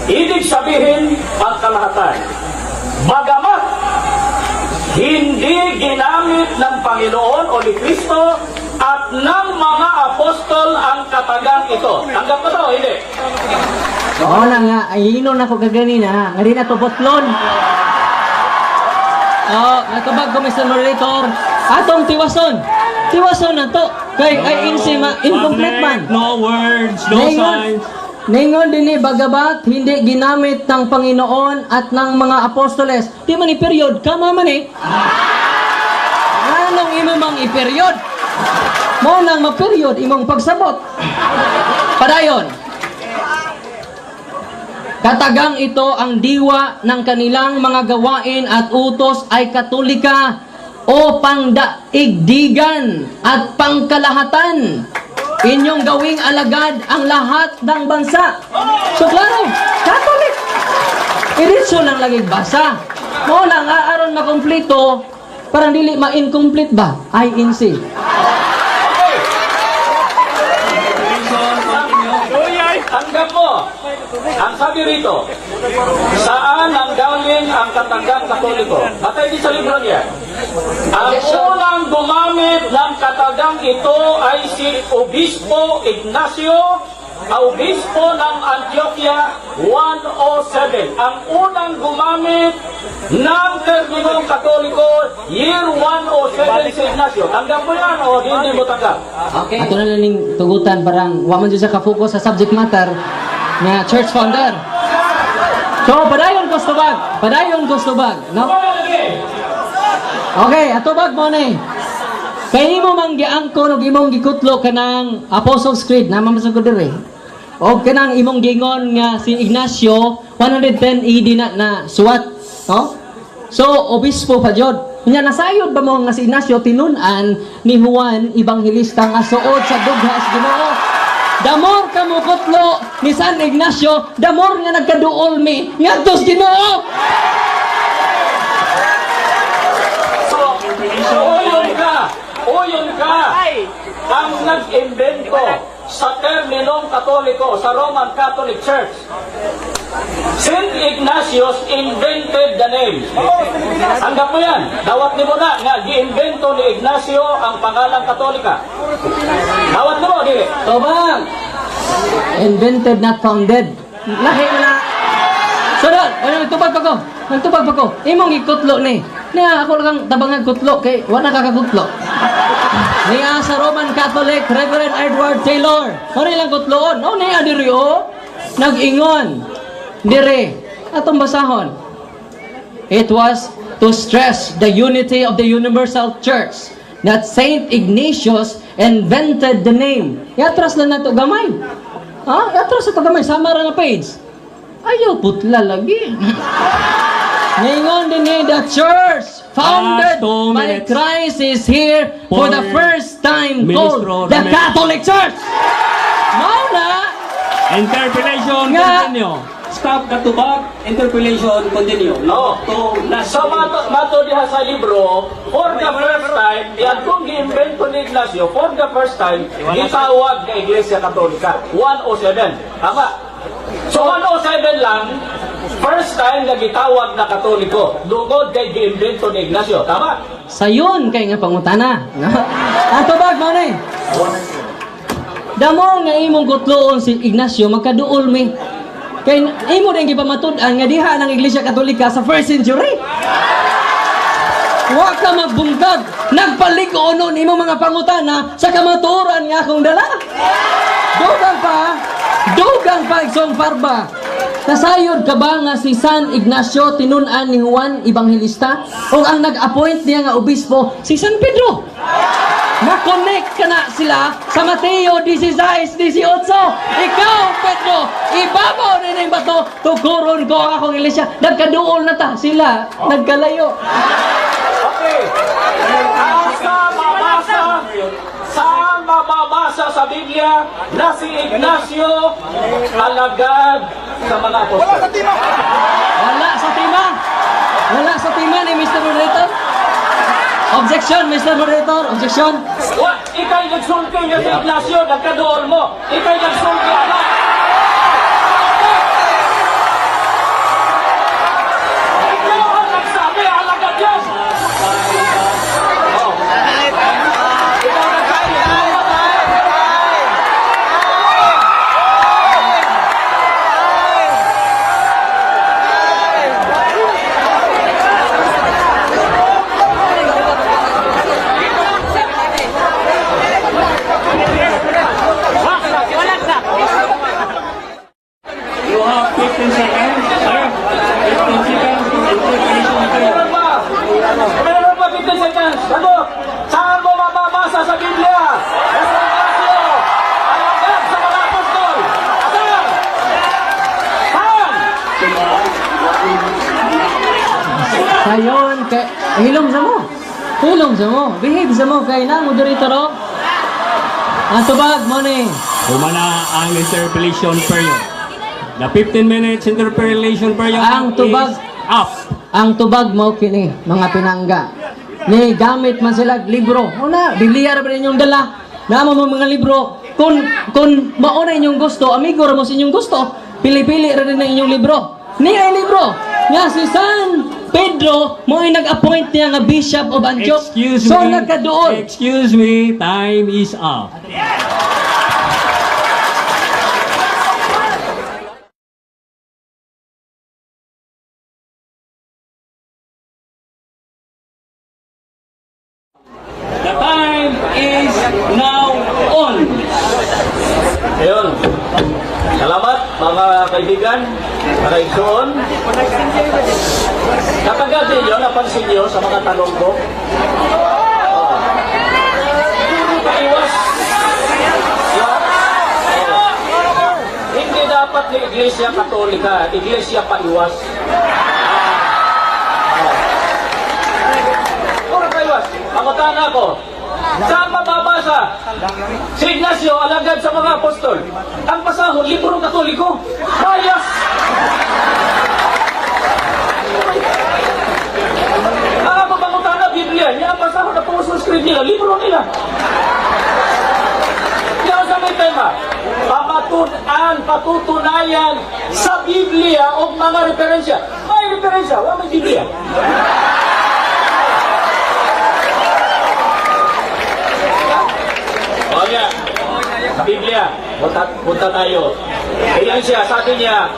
Speaker 3: Ibig sabihin, pangkalahatan. Bagamat hindi ginamit ng Panginoon o ni Kristo at ng mga apostol ang katagang ito. Tanggap mo to, hindi?
Speaker 2: Oo na nga, ayinon ako kaganina, nga rin na to botlon. Oo, natubag ko, Mr. Moderator. Atong tiwason. Tiwason na to. Kay, ay insima, incomplete man.
Speaker 1: No words, no signs.
Speaker 2: Ningon din ni Bagabat, hindi ginamit ng Panginoon at ng mga apostoles. Di man i-period, kama man eh. Anong imo mang i-period? Mo nang ma-period, imong pagsabot. Padayon. Katagang ito ang diwa ng kanilang mga gawain at utos ay Katolika o pangdaigdigan at pangkalahatan. Inyong gawing alagad ang lahat ng bansa. So klaro, Catholic. Iritso lang lagi basa. Mo lang aaron makomplito, parang dili ma-incomplete ba? INC.
Speaker 3: Tanggap mo. Ang sabi rito, saan ang galing ang katagang Katoliko? Batay di sa libro niya. Ang unang gumamit ng katagang ito ay si Obispo Ignacio, Obispo ng Antioquia 107. Ang unang gumamit ng terminong Katoliko, year 107 si Ignacio. Tanggap mo yan o hindi mo tanggap?
Speaker 2: Okay. Ato na lang tugutan, parang waman dyan sa kafokus sa subject matter na church founder. So, padayon gustobag. Padayon gustobag. No? Okay, atubag mo na eh. Kaya mo mang giangkon o imong gikutlo ka ng Apostles' Creed na mamasag ko dire. O kanang imong gingon nga si Ignacio 110 AD na suwat. No? So, obispo pa jud. Nya nasayod ba mo nga si Ignacio tinunan ni Juan Evangelista nga suod sa dughas Ginoo? Damor ka mo kutlo ni San Ignacio, damor nga nagkaduol mi ngadtos Ginoo.
Speaker 3: So, uyon ka ang nag-invento sa terminong Katoliko sa Roman Catholic Church. Saint Ignatius invented the name. Tanggap mo yan. Dawat ni mo na nga gi-invento ni Ignacio ang pangalang Katolika. Dawat mo, dili.
Speaker 2: Tobag. Invented, not founded. Lahi mo na. Sunod, nagtubag pa ko. Nagtubag pa ko. Imong ikutlo ni. Niya ako lang tabangan kutlo kay wala kakakutlo. Niya sa Roman Catholic Reverend Edward Taylor. Kani lang kutloon. Oh, niya diri oh. Nag-ingon. Dire. Atong basahon. It was to stress the unity of the Universal Church that Saint Ignatius invented the name. Yatras lang na ito gamay. Ha? Yatras ito gamay. Sama ra nga page. Ayaw putla lagi. Ngayon din the church founded
Speaker 1: Last 2
Speaker 2: by
Speaker 1: minutes.
Speaker 2: Christ is here for the first time called
Speaker 1: Ministro
Speaker 2: the
Speaker 1: Ramel.
Speaker 2: Catholic Church. Mao na.
Speaker 1: Interpellation,
Speaker 2: Nga.
Speaker 1: continue. Stop katubag, interpellation, continue.
Speaker 3: No. So, mato diha sa libro, for the first time, yan kung gi-invento ni Ignacio, for the first time, gitawag ka Iglesia Katolika. 107. Tama? So, 107 lang, first time na gitawag na Katoliko. Dugod kay gi-invento ni Ignacio. Tama?
Speaker 2: Sayon kay nga pangutana. Ang tubag mo ni. Damo nga imong kutloon si Ignacio magkaduol mi. Kay imo din gipamatud-an nga diha ng Iglesia Katolika sa 1st century. Wa ka magbungkag, nagpalig-onon imong mga pangutana sa kamaturan nga akong dala. Dugang pa igsong parba. Nasayod ka ba nga si San Ignacio tinun-an ni Juan Evangelista o ang nag-appoint niya nga obispo si San Pedro? Na-connect ka na sila sa Mateo 16:18. Ikaw, Pedro, ibabaw na yung bato, tukuron ko ang akong iglesia. Nagkaduol na ta sila, nagkalayo.
Speaker 3: Okay. Saan mababasa sa Biblia na si Ignacio alagad sa mga apostol?
Speaker 2: Wala sa tima. Wala sa tima ni Mr. Moderator. Objection, Mr. Moderator. Objection.
Speaker 3: Ika'y nagsulti niya si Ignacio, nagkadool mo. Ika'y nagsulti, anak. Ikaw ang nagsabi, alagad yan. Oh. Ikaw nagsabi,
Speaker 1: You have 15 seconds. Sir, 15 seconds. Interpellation,
Speaker 3: meron pa. Meron pa 15 seconds. Ano? Saan mo mababasa sa Biblia? Na si Ignacio, alagad sa mga apostol. Saan? Saan?
Speaker 2: Sayon kay hilom sa mo. Hilom sa mo. Behave sa mo kay na Moderator. Ang tubag mo ni.
Speaker 1: Humana ang interpellation period. The 15 minutes interpellation period
Speaker 2: Ang tubag.
Speaker 1: is up.
Speaker 2: Ang tubag mo kini, mga pinangga. Ni gamit man sila libro. Una, Biblia ra ba ninyong dala? Namo mo mga libro. Kung mauna inyong gusto, amigo ra mo sa inyong gusto, pili-pili ra din ang inyong libro. Ni ay libro. Nga si San Pedro mo ay nag-appoint niya nga Bishop of Antioch.
Speaker 1: Excuse
Speaker 2: So
Speaker 1: me.
Speaker 2: nagkaduol.
Speaker 1: Excuse me. Time is up. The time is now on.
Speaker 3: Ayun. Salamat mga kaibigan, mga igsoon. Kapagad ninyo, napansin nyo sa mga tanong ko. Hindi maiwas. Hindi dapat ni Iglesia Katolika, Iglesia paiwas. Puro paiwas. Pakutaan ako. Saan mababasa? Si Ignacio, alagad sa mga apostol. Ang pasahon, libro Katoliko. Bias! Ang mabangutan na Biblia, niya ang pasahon na pumuscript nila, libro nila. Kaya sa may tema, patutunayan sa Biblia o mga referensya. May referensya, wala may Biblia. O yan, sa Biblia, punta tayo. Kaya siya, sabi niya,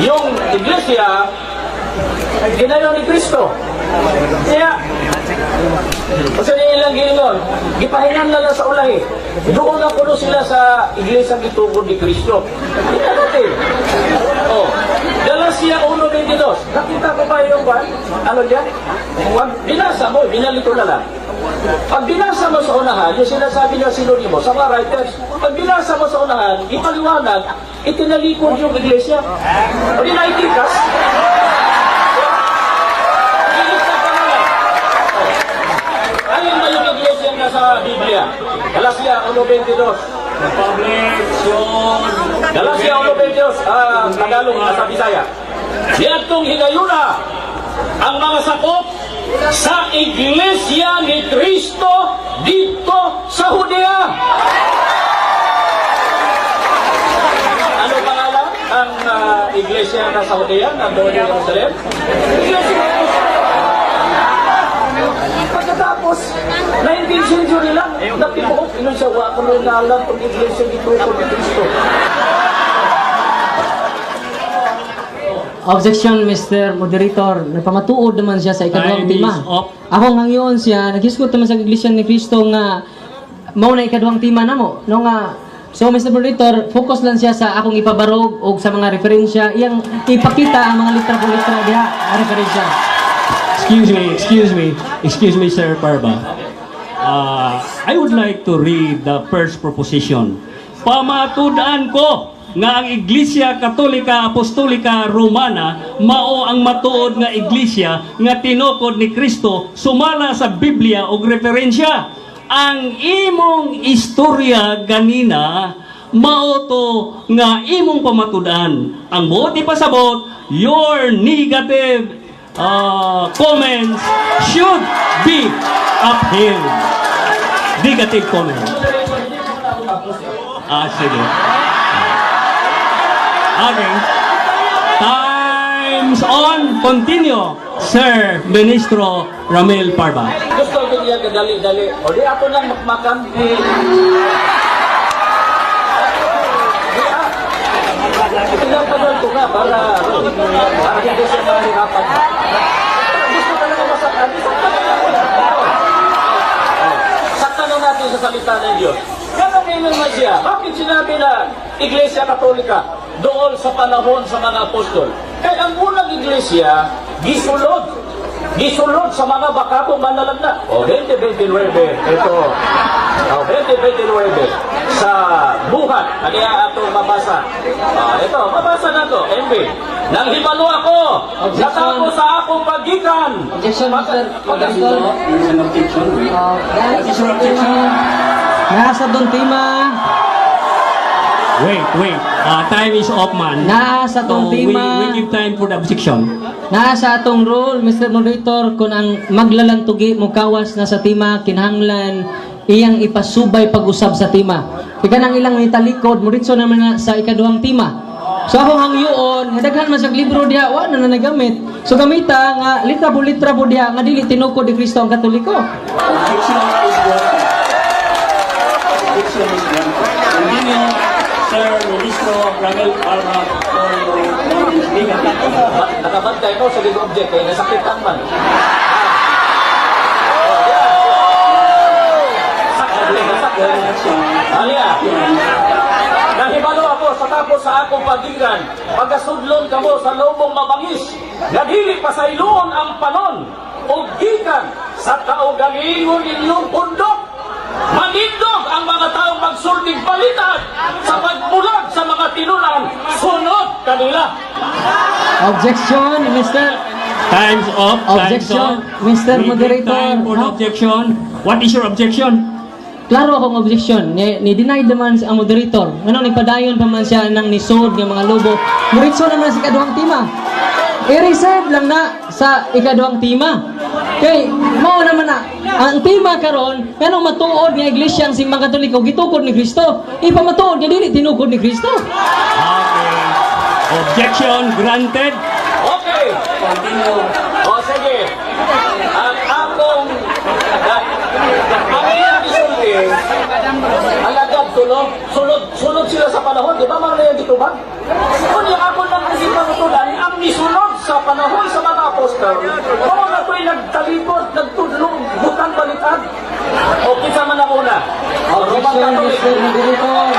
Speaker 3: yung iglesia, ginayon ni Kristo. Kaya, kasi nilang gingon, gipahingan na lang sa ulahi. Doon na puno sila sa iglesia gitugod ni Kristo. Hindi natin. Oh, Galacia 1:22. Nakita ko ba yung ba? Ano yan? Pag binasa mo, binalito na lang. Pag binasa mo sa unahan, yung sinasabi niya sinonimo sa mga writers, pag binasa mo sa unahan, ipaliwanag, itinalikod yung iglesia. O di naitikas. Alin ba yung iglesia na sa Biblia? Galacia 1:22. Galacia 1:22. Tagalog sa Bisaya. Diatong higayuna ang mga sakop sa iglesia ni Kristo dito sa Judea. Ano pangalan ang iglesia na sa Judea, nandoon sa Jerusalem? Iglesia ni Kristo. Pagkatapos, 19th century lang, napibuhok, inunsawa ko nung nalang itong iglesia dito sa Kristo.
Speaker 2: Objection, Mr. Moderator. Nagpamatuod naman siya sa ikadawang
Speaker 1: Time
Speaker 2: tima.
Speaker 1: is up.
Speaker 2: Ako ngayong siya, naghisgot naman sa iglesia ni Kristo nga mao na ikadawang tima na mo. No nga, so Mr. Moderator, focus lang siya sa akong ipabarog o sa mga referensya, iyang ipakita ang mga litra po litra diha, referensya.
Speaker 1: Excuse me, Sir Parba. I would like to read the first proposition. Pamatudan ko nga ang Iglesia Katolika Apostolika Romana mao ang matuod nga iglesia nga tinukod ni Kristo sumala sa Biblia og referensya. Ang imong istorya ganina mao to nga imong pamatudan. Ang buti pasabot, your negative comments should be upheld. Negative comments. Sige. Okay. Time's on. Continue, Sir Ministro Ramil Parba.
Speaker 3: Gusto ko niya kadali-dali. O di ako lang makmakan. Pinapagal ko nga para hindi siya mahirapan. Gusto talaga masaktan. Saktan lang natin sa salita ng Diyos. Kaya ngayon naman siya, bakit sinabi na Iglesia Katolika doon sa panahon sa mga apostol? Kaya ang unang iglesia, gisulod sa mga bakatong manlalagna. O, 2029, ito. O, 2029, sa buhat, kaya atong mabasa. Ito, mabasa na to, MB. Nang himalo ako, natapos sa akong pagikan.
Speaker 2: Objection, Mr. Moderator. Nasa doon tima.
Speaker 1: Wait. Time is up, man.
Speaker 2: Nasa
Speaker 1: So,
Speaker 2: tong
Speaker 1: we
Speaker 2: tima.
Speaker 1: give time for the objection.
Speaker 2: Nasa atong rule, Mr. Moderator, kung ang maglalantugi mo kawas na sa tima, kinahanglan iyang ipasubay pag-usab sa tima. Ika nang ilang nitalikod, muritso naman na sa ikaduhang tima. So ako hangyoon, nadaghan man sa libro diha, wa na nagamit. So gamita nga litra po diha nga dili tinukod ni Kristo ang Katoliko.
Speaker 1: Continue, Sir Ministro Ramil Parba, for your speaker.
Speaker 3: Nakabantay mo sa gig object, kaya nasakitan man. Alia, nahibalo ako sa tapos sa akong pagigan, pagkasudlon kamo sa lubong mabangis, nadili pa sa iluon ang panon, o gikan sa kaugalingon inyong pundok. Manindog ang mga taong magsulting balitan sa pagbulag sa mga tinunan, sunod kanila.
Speaker 2: Objection, Mr.
Speaker 1: Time's up.
Speaker 2: Objection,
Speaker 1: Time's up.
Speaker 2: Mr.
Speaker 1: We give
Speaker 2: Moderator.
Speaker 1: time for the
Speaker 2: No?
Speaker 1: objection. What is your objection?
Speaker 2: Klaro akong objection. Ni-deny naman ang moderator. Ano, nipadayon pa man siya ng nisod ng mga lobo. Muritso naman sa ikaduhang tima. I-reserve lang na sa ikaduhang tima. Kay, mao naman na, ang tima karon, kanong matuod nga iglesia ang simbang Katoliko, gitukod ni Kristo. Ipamatuod niya dili, tinukod ni Kristo.
Speaker 1: Okay. Objection granted.
Speaker 3: Okay.
Speaker 1: Continue.
Speaker 3: O sige, ang akong ang iyang isulti, alagad apostolo, sunod sila sa panahon, di ba mga yung gitubag? Kung yung ako lang kasi panutulan, ang nisunod sa panahon sa mga apostol, kung na ko'y nagtalipod, nagtudlong, butang balitad. O, kinsa man ang una? O, Roman
Speaker 2: Objection,
Speaker 3: Catholic.
Speaker 2: Mr. Moderator.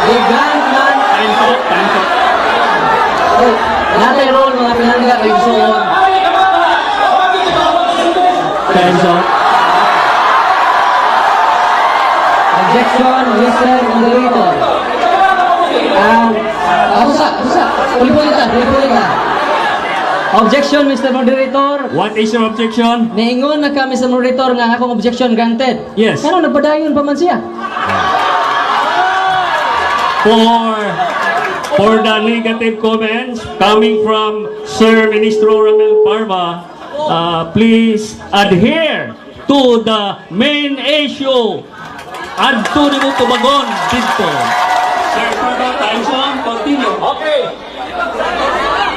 Speaker 2: The grandman.
Speaker 1: Time po, time po.
Speaker 2: Oh, natay role mga pinangga kay Suon.
Speaker 1: Time po.
Speaker 2: Objection, Mr. Moderator. Usa. Ulit ka. Objection, Mr. Moderator.
Speaker 1: What is your objection?
Speaker 2: Niingon na ka, Mr. Moderator, nga akong objection granted.
Speaker 1: Yes.
Speaker 2: Ano, nagpadayon pa man siya?
Speaker 1: For the negative comments coming from Sir Ministro Ramel Parva, please adhere to the main issue. Adto ni mo tubagon dito. Sir Parva, time on, continue.
Speaker 3: Okay.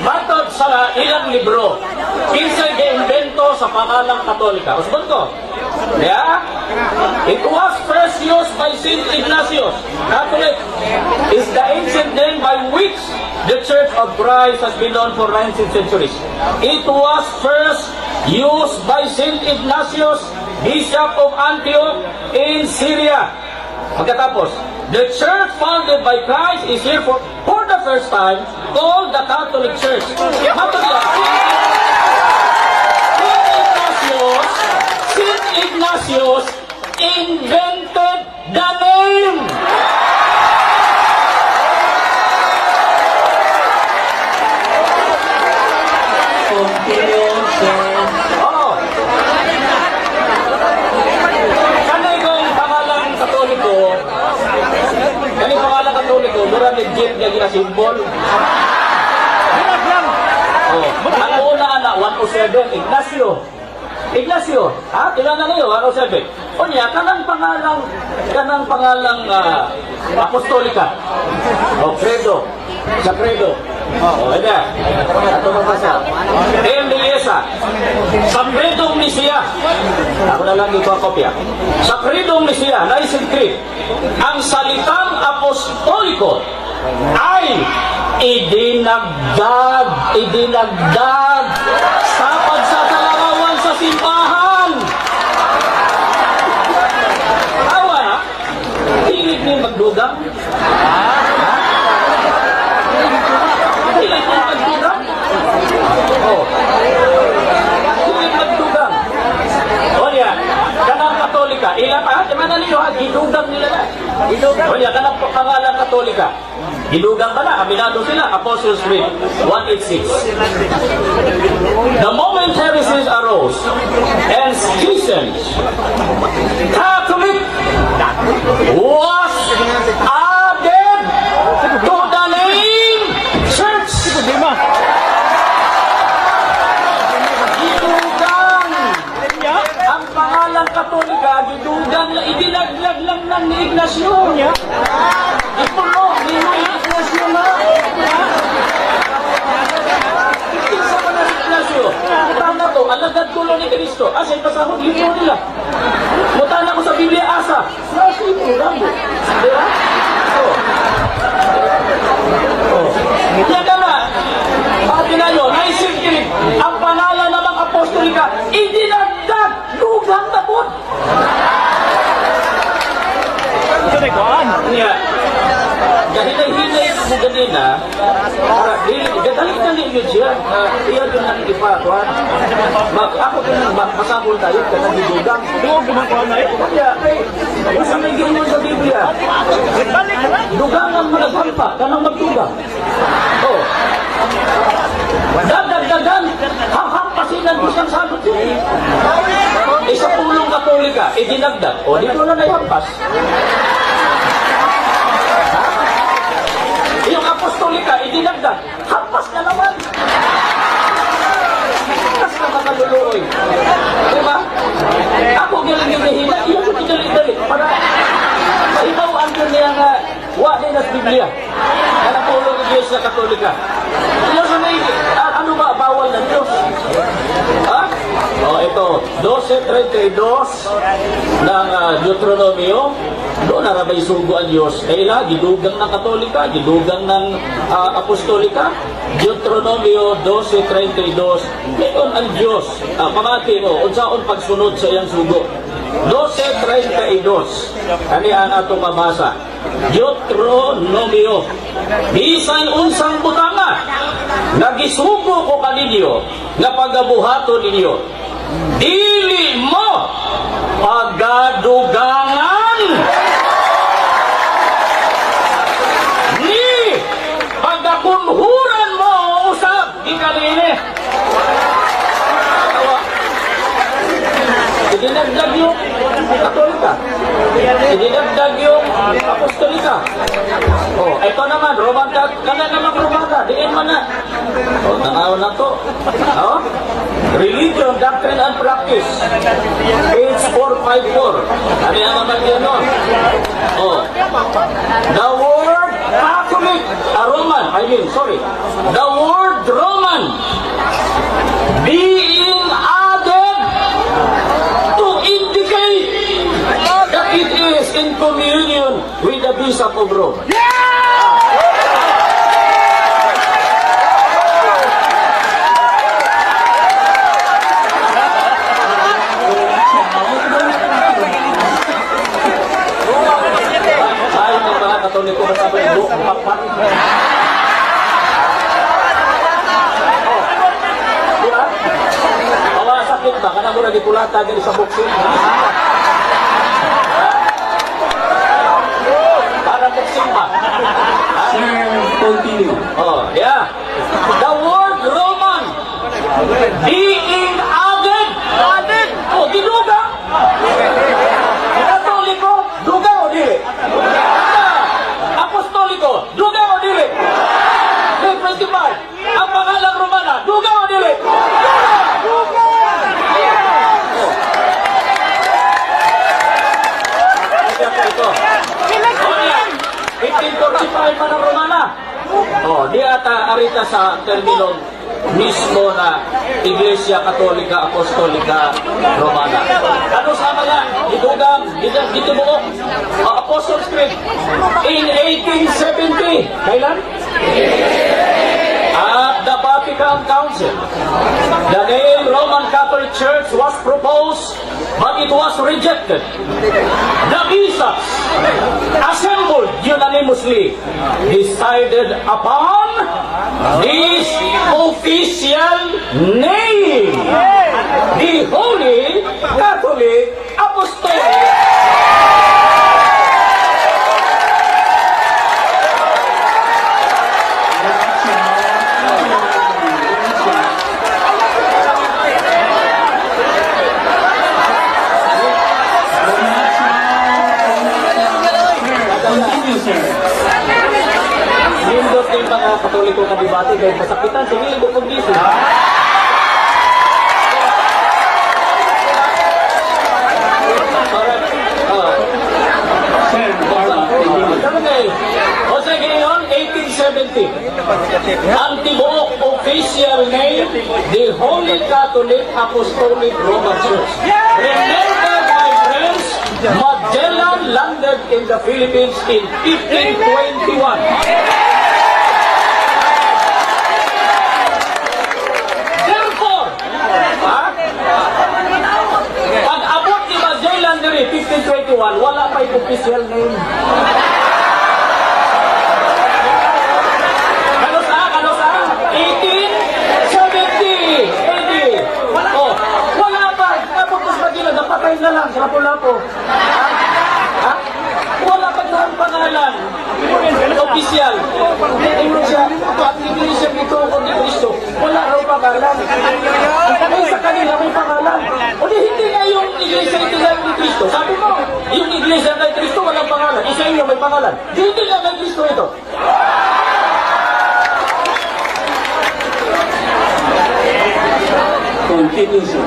Speaker 3: Matod sa ilang libro, kinsay gi-invento sa pangalang Katolika. Usbon ko. Yeah? It was first used by Saint Ignatius. Catholic is the ancient name by which the Church of Christ has been known for 19th centuries. It was first used by Saint Ignatius, Bishop of Antioch in Syria. Pagkatapos, the church founded by Christ is here for the first time called the Catholic Church. Saint Ignatius invented the name.
Speaker 1: Continue, sir.
Speaker 3: Oo. Kanay kong pangalang Katoliko, mura legit nga ginasimbol. Oh, ang una na 107, Ignacio, ha? Ilan na ngayon, 107. O niya, kanang pangalang apostolika. O, credo. Sa credo. O, eda. Ato mabasa. Eliesa. Sa credong ni siya. Ako na lang ito ang kopya. Sa credong ni siya, naisigkri, ang salitang apostoliko ay idinagdag sa pagsasalarawan sa simbahan. Awa na, hilig niyo magdugang? Hilig niyo magdugang? Oh. Hilig magdugang. O niya, kanang Katolika, ilan pa, di man na ninyo ha, gidugang nila na. O niya, kanang pangalang Katolika, gidugang ba na? Aminado sila. Apostles' Creed 186. The moment heresies arose and schisms, Catholic was added to the name Church. Gidugang ang pangalang Katolika, gidugang na idinaglag lang ng ni Ignacio. Ipuno, ni Ignacio na. Isa pa na si Ignacio. Mutana to, alagad tulo ni Cristo. Asa'y pasahod, libro nila. Mutana ko sa Biblia, asa. Nasa libro, rambo. Di ba? Yan ka na. Bakit tinayo, naisipin, ang pangalan ng mga apostolika, idinagdag, lugang na po. Yeah. Gahinay-hinay mo ganina, gadalik-dalik yun siya. Iyan yun ang ipakuan. Ako din ang masabol tayo, kanang gidugang. Kaya, basta may ginoon sa Biblia. Dugang ang managhampa, kanang magdugang. Oh. Dagdagan, hampasin ang busang sagot yun. Isa pulong Katolika, idinagdag. O, dito na naihampas. Yung apostolika, idinagdag. Hampas na naman. Hampas na makaluluoy. Diba? Ako galing yung nahila, iyan ko tinalik-dalik. Para maibawaan ko niya nga wala na sa Biblia. Kanapulong ng Diyos sa Katolika. Diyos na ano ba, bawal ng Diyos? Ha? O, ito, 12:32 ng Deuteronomio, doon narabay sugo ang Diyos. Eh ila, gidugang ng Katolika, gidugang ng Apostolika. Deuteronomio 12:32, mayroon ang Diyos. Pamati mo, unsaon pagsunod sa iyang sugo. 12:32, kani ang atong mabasa. Deuteronomio, bisan unsang butanga, nagisugo ko kaninyo, nga pagabuhaton ninyo, dili mo pagadugangan, ni pagakunhuran mo usab di kanini. Idinagdag yung Katolika. Idinagdag yung Apostolika. Oh, ito naman, Romana, kana naman Romana, diin man na. Oh, tanaw na to. Oh? Religion, Doctrine and Practice. Page 454. Ano yan naman yun, no? Oh. The word Catholic, the word Roman being added to indicate that it is in communion with the Bishop of Rome. Ayaw ng mga Katoliko na sabi, buong papat. Diba? Mga sakit ba? Kana mo na dipulata din sa boxing. Para boxing ba?
Speaker 1: Sir, continue.
Speaker 3: Oh, yeah. The word Roman being added. Oh, dinugang. Katoliko, duga o dili? Apostoliko, duga o dili? The principal, ang pangalang Romana, duga o dili? Duga! Ito. Oh, yan. 1545 pa ng Romana. Oh, di ata arita sa terminong mismo na Iglesia Katolika Apostolika Romana. Ano sa mga idugang, dito buo, Apostles' Creed in 1870. Kailan? At the Vatican Council, the name Roman Catholic Church was proposed, but it was rejected. The bishops, assembled unanimously, decided upon this official name, the Holy Catholic Apostolic.
Speaker 1: Continue, sir.
Speaker 3: Nindot yung mga Katoliko kabibati dahil masakitan, sige, bukod dito.
Speaker 1: Sir, continue.
Speaker 3: O sige yun, 1870. Ang tibuok official name, the Holy Catholic Apostolic Roman Church. Remember, my friends, Magellan landed in the Philippines in 1521. Therefore, pag abot ni Magellan diri 1521, wala pa yung official name. Ano sa? 1870 AD. Oh, wala pa. Naputos Magellan, napatay na lang sa Lapu-Lapu. Ha? Wala pa doon pangalan. Official. Ang Iglesia dito o ni Cristo, wala raw pangalan. Kami sa kanila may pangalan. O di hindi na yung Iglesia ito lang ni Cristo. Sabi mo, yung Iglesia kay Cristo walang pangalan. Isa inyo may pangalan. Hindi na kay Cristo ito.
Speaker 1: Continue, sir.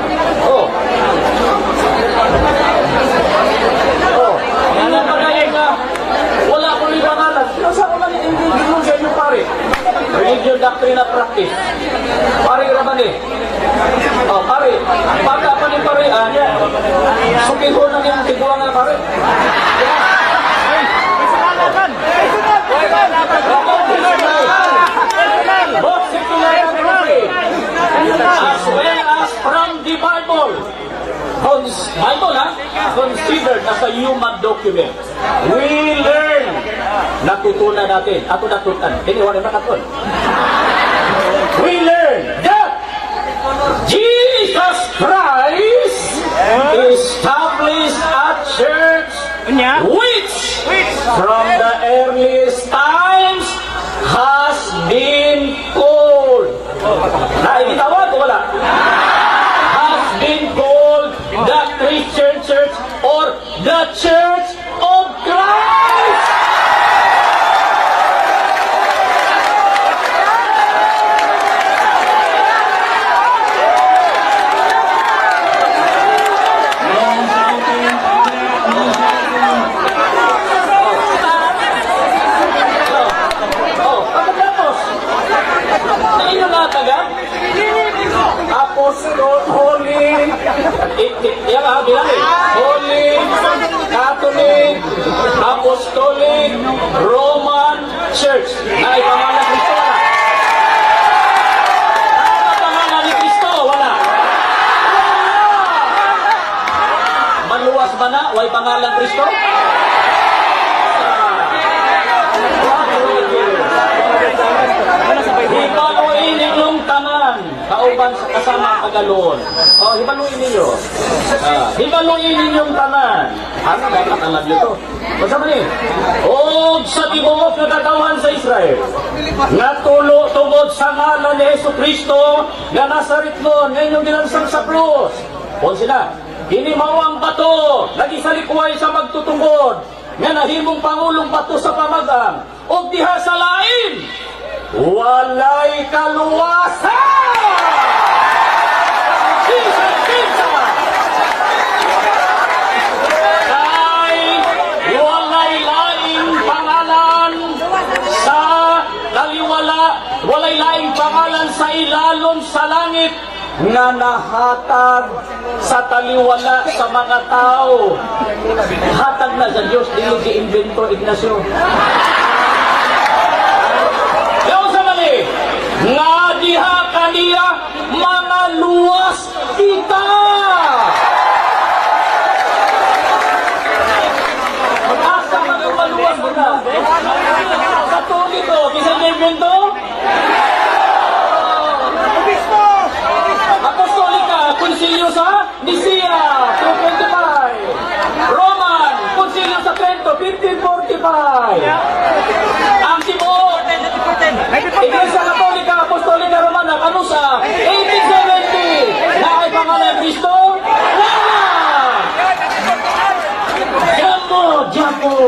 Speaker 3: Oh. Ano pa kayo na wala ko rin pangalan. Nasa ko lang hindi mo sa inyo pare. Religion, Doctrine and Practice. Pare raman eh. Oh, pare. Pagka pa ni Sukiho na yung tigwa nga pare. Both secular and free, as well as from the Bible. Bible, ha? Considered as a human document. We learn. Natutunan natin. Ato natutunan. Iniwan na katun. We learn that Jesus Christ established a church which from the earliest times has been called. Nakikitawag o wala? Has been called the Christian Church or the Church of Christ. Apostol, Holy, Holy, Catholic, Apostolic, Roman Church. Na ipangalan ni Kristo, wala? Ipangalan ni Kristo, wala? Maluwas ba na? Way pangalan Kristo? Hibaluin ninyong tanan, kauban sa kasama kagalon. O, hibaluin ninyo. Hibaluin ninyong tanan. Ano, dapat alam nyo to. Basta man eh. O, sa tibuok na katawan sa Israel, natulo tungod sa ngalan ni Jesu Kristo, na nasa ritmon, ngayon yung dinansang sa krus. O sila, hinimaw ang bato, lagi sa likway sa magtutungod, nga nahimong pangulong bato sa pamagang, o diha sa lain, walay kaluwasan! Jesus, Jesus! Kay walay laing pangalan sa taliwala, walay laing pangalan sa ilalom sa langit, nga nahatag sa taliwala sa mga tao. Hatag na sa Diyos, dili gi-invento Ignacio. Nga diha kaniya mga luwas kita. Asa mga maluwas kita? Katoliko, kisa invento? Apostolika, Konsilyo sa Nicea, 225. Roman, Konsilyo sa Trento, 1545. Ang Timor, Iglesia Katolika, Apostolika Romana, Kanusa, 1870. Na ay pangalan ng Kristo? Wala! Jamo, jamo!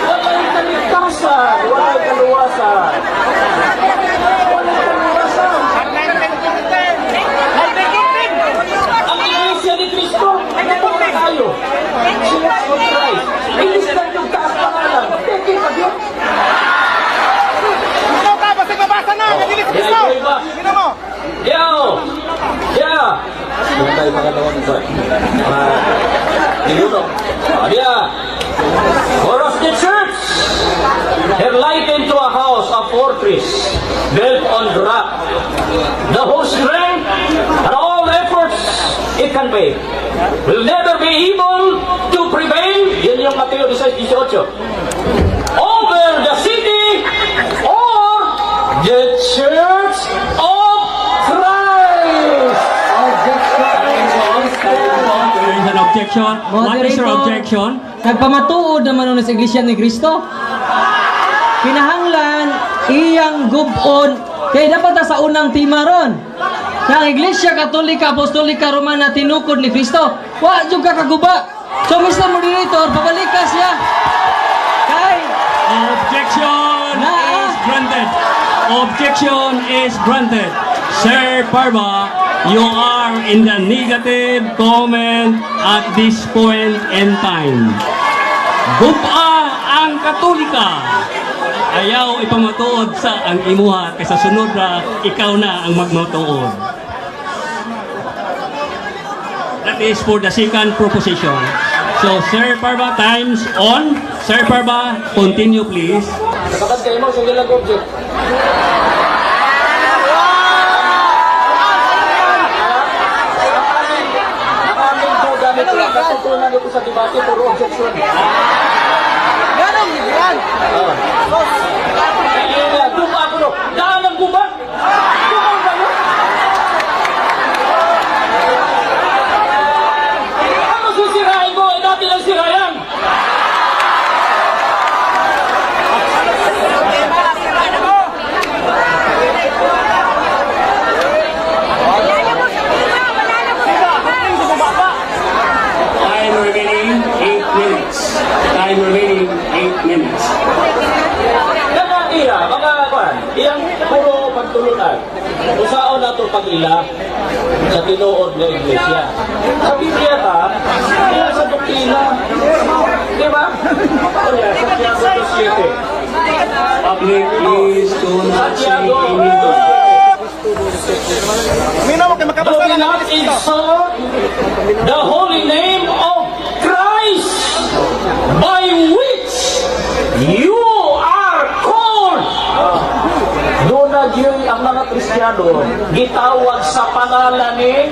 Speaker 3: Wala'y kaligtasan, wala'y kaluwasan. Wala'y kaluwasan. Ang Iglesia ni Kristo, ano na tayo? Church of Christ. Ilis lang yung taas pangalan. Pwede pa yun?
Speaker 4: Ikaw ka, basig mabasa na! Nadilis ko Kristo! Sino mo?
Speaker 3: Yo! Yeah! Kung tayo pangalawang ito. Niluno. Yeah! For of the church, her likened to a house, a fortress, built on rock. The whole strength and all efforts it can make will never be able to prevail. Yan yung Mateo 16:18. Over the city or the church of Christ.
Speaker 1: There is an objection. What is your objection?
Speaker 2: Nagpamatuod naman nun sa Iglesia ni Kristo. Kinahanglan, iyang gubon. Kaya dapat sa unang timaron. Na ang Iglesia Katolika, Apostolika, Romana, tinukod ni Kristo. Wa juga kaguba. So, Mr. Moderator, pabalik ka siya. Kay,
Speaker 1: Objection is granted. Objection is granted. Sir Parva, you are in the negative comment at this point in time. Guba ang Katolika ayaw ipamatuod sa ang imuha kaysa sunod na ikaw na ang magmatuod. That is for the second proposition. So, Sir Parva, time's on. Sir Parva, continue please.
Speaker 3: Nakakas kayo mo sa ilang object. Nakamin po gamit ko lang. Katutunan ito sa debate for objection.
Speaker 4: Ganun, yan.
Speaker 3: Gumba ako no. Daan ang gumba. Gumba ba yun? Ano sisirain mo? Eh, natin ang sirayan.
Speaker 1: Time remaining 8 minutes. Time remaining 8 minutes.
Speaker 3: Kaya iya, mga kwan, iyang puro pagtulunan. Usaon na ito pag-ila sa tinuod ng iglesia. Sa Biblia ta, iya sa doktrina. Di ba? Kaya, Santiago 2:7.
Speaker 1: Public, please do not say
Speaker 3: Santiago
Speaker 1: anything.
Speaker 4: Minaw kayo
Speaker 3: Do
Speaker 4: makabasa na
Speaker 3: not insult the holy name of Christ by which you are called. Doon na yun ang mga Kristiyano gitawag sa pangalan ni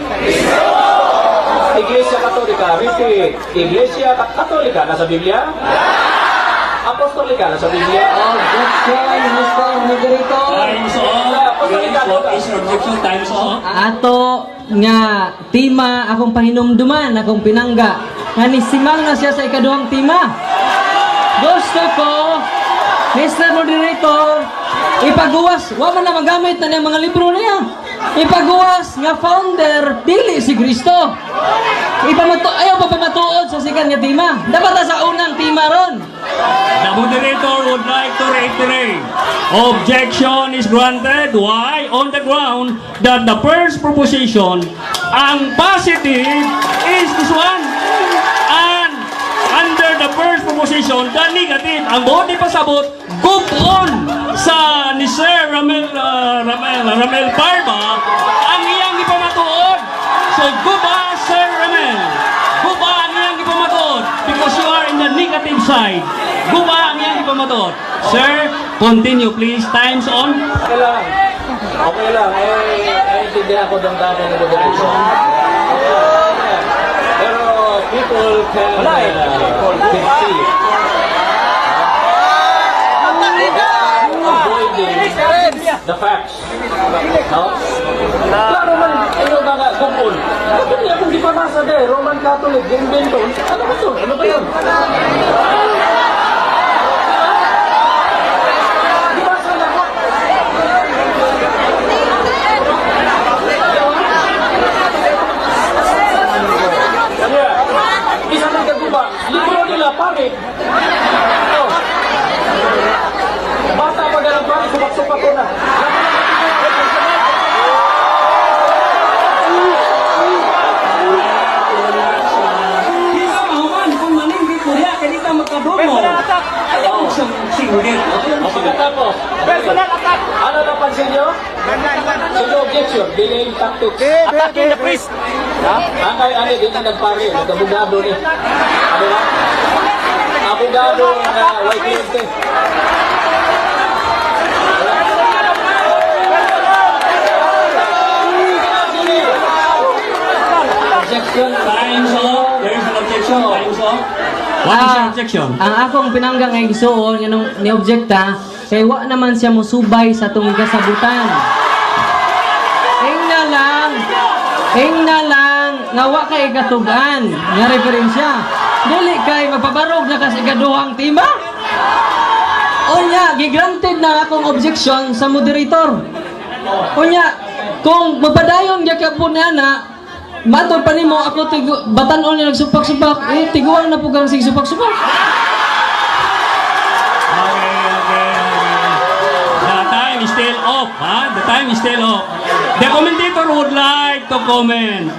Speaker 3: Iglesia Katolika. Repeat. Iglesia Katolika nasa Biblia? Apostolika nasa Biblia?
Speaker 2: Objection, Mr. Moderator.
Speaker 1: Time's on. What is your objection? Time's on.
Speaker 2: Ato nga tima akong pahinumduman, akong pinangga. Nga nisimang na siya sa ikaduhang tima. Gusto ko, Mr. Moderator, ipaguwas, wa man na magamit na niyang mga libro niya. Ipaguwas nga founder, dili si Kristo. Ayaw pa pamatuod sa sikan nga tima. Dapat na sa unang tima ron.
Speaker 1: The moderator would like to reiterate. Objection is granted. Why? On the ground that the first proposition, ang positive is this one. And under the first proposition, the negative, ang body pasabot, group on sa ni Sir Ramel Parva, ang iyang ipamatuod. So, guba, Sir Ramel. Guba ang iyang ipamatuod because you are in the negative side. Guba ang iyang ipamatuod. Sir, continue please. Time's on.
Speaker 3: Okay lang. Okay lang. Intindihan ko ng dami ng moderation. Pero people can see avoiding the facts. No? Klaro man, ano nga kumpul. Hindi akong di pa nasa Roman Catholic, Jane Benton. Ano ba ito? Ano ba yun? Di ba sa lahat? Kaya, isa ng kaguba, libro nila, pare. Oh. Bata pa ganang pare, sumak-sumak ko na. Pagkatapos,
Speaker 4: Personal attack.
Speaker 3: ano napansin nyo? Sino objection? Delaying tactics.
Speaker 4: Attacking the priest.
Speaker 3: Ano, dito nagpare, nag-abogado ni. Ano ba? Abogado na white lente.
Speaker 1: Objection. Time's on. There is an objection. Time's on. What is your objection?
Speaker 2: Ang akong pinangga nga igsuon nga nung ni-objecta, kay wa naman siya musubay sa tong kasabutan. Ingna lang, nga wa kay katugan, nga referensya. Dili kay mapabarog na kasi ikaduhang tima. Unya, gigranted na akong objection sa moderator. Unya, kung mapadayon gyud ka po na matod pa nimo ako batan-on niya nagsupak-supak, tiguan na po kang sig supak-supak.
Speaker 1: Okay. The time is still off, ha? The time is still off. The commentator would like to comment.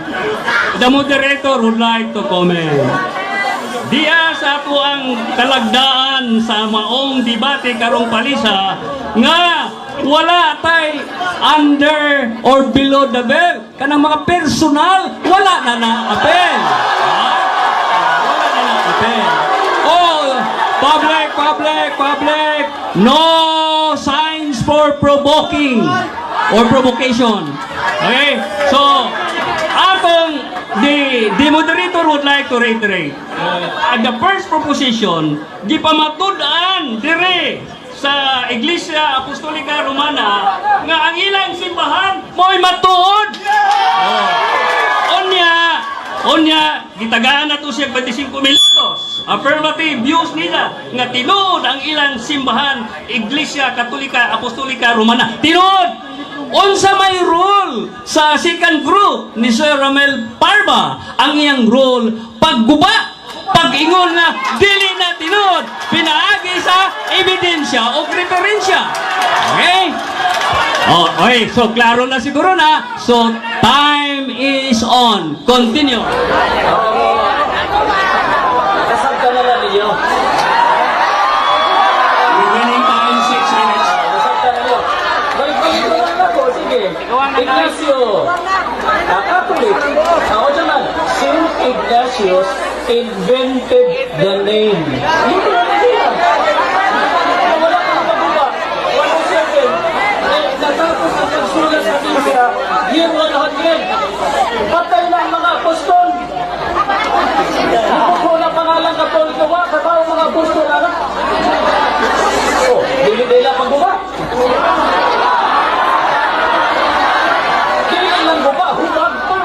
Speaker 1: The moderator would like to comment. diya sa ato ang kalagdaan sa maong debate karong palisa nga wala tay under or below the belt. Kanang mga personal, wala na apel. Wala na apel. Oh, public. No signs for provoking or provocation. Okay? So, the moderator would like to reiterate. The first proposition, di pamatud-an dire sa Iglesia Apostolica Romana nga ang ilang simbahan mo'y matuod. Onya, gitagaan na to siya 25 minutos. Affirmative views nila nga tinuod ang ilang simbahan Iglesia Katolika Apostolica Romana. Tinuod! Unsa may rule sa second group ni Sir Ramel Parba, ang iyang rule pagguba, pag-ingon na dili na tinuod, pinaagi sa ebidensya o referensya. Okay? Okay, so klaro na siguro na. So time is on. Continue.
Speaker 3: Nasabta na lang ninyo.
Speaker 1: Remaining time 6 minutes.
Speaker 3: Nasabta na ninyo. Balik-balik na lang ako. Sige. Ignacio. Catholic. Ako naman. Saint Ignatius invented the name. Hindi na niya. Wala kang pagbuba. 107. Natapos ang pagsulat sa Biblia, year 100. Patay na ang mga apostol. Hindi ko na pangalan Katoliko. Kabaw mga apostol. Oh, hindi nila pagbuba. Hindi lang buba. Hubag pa.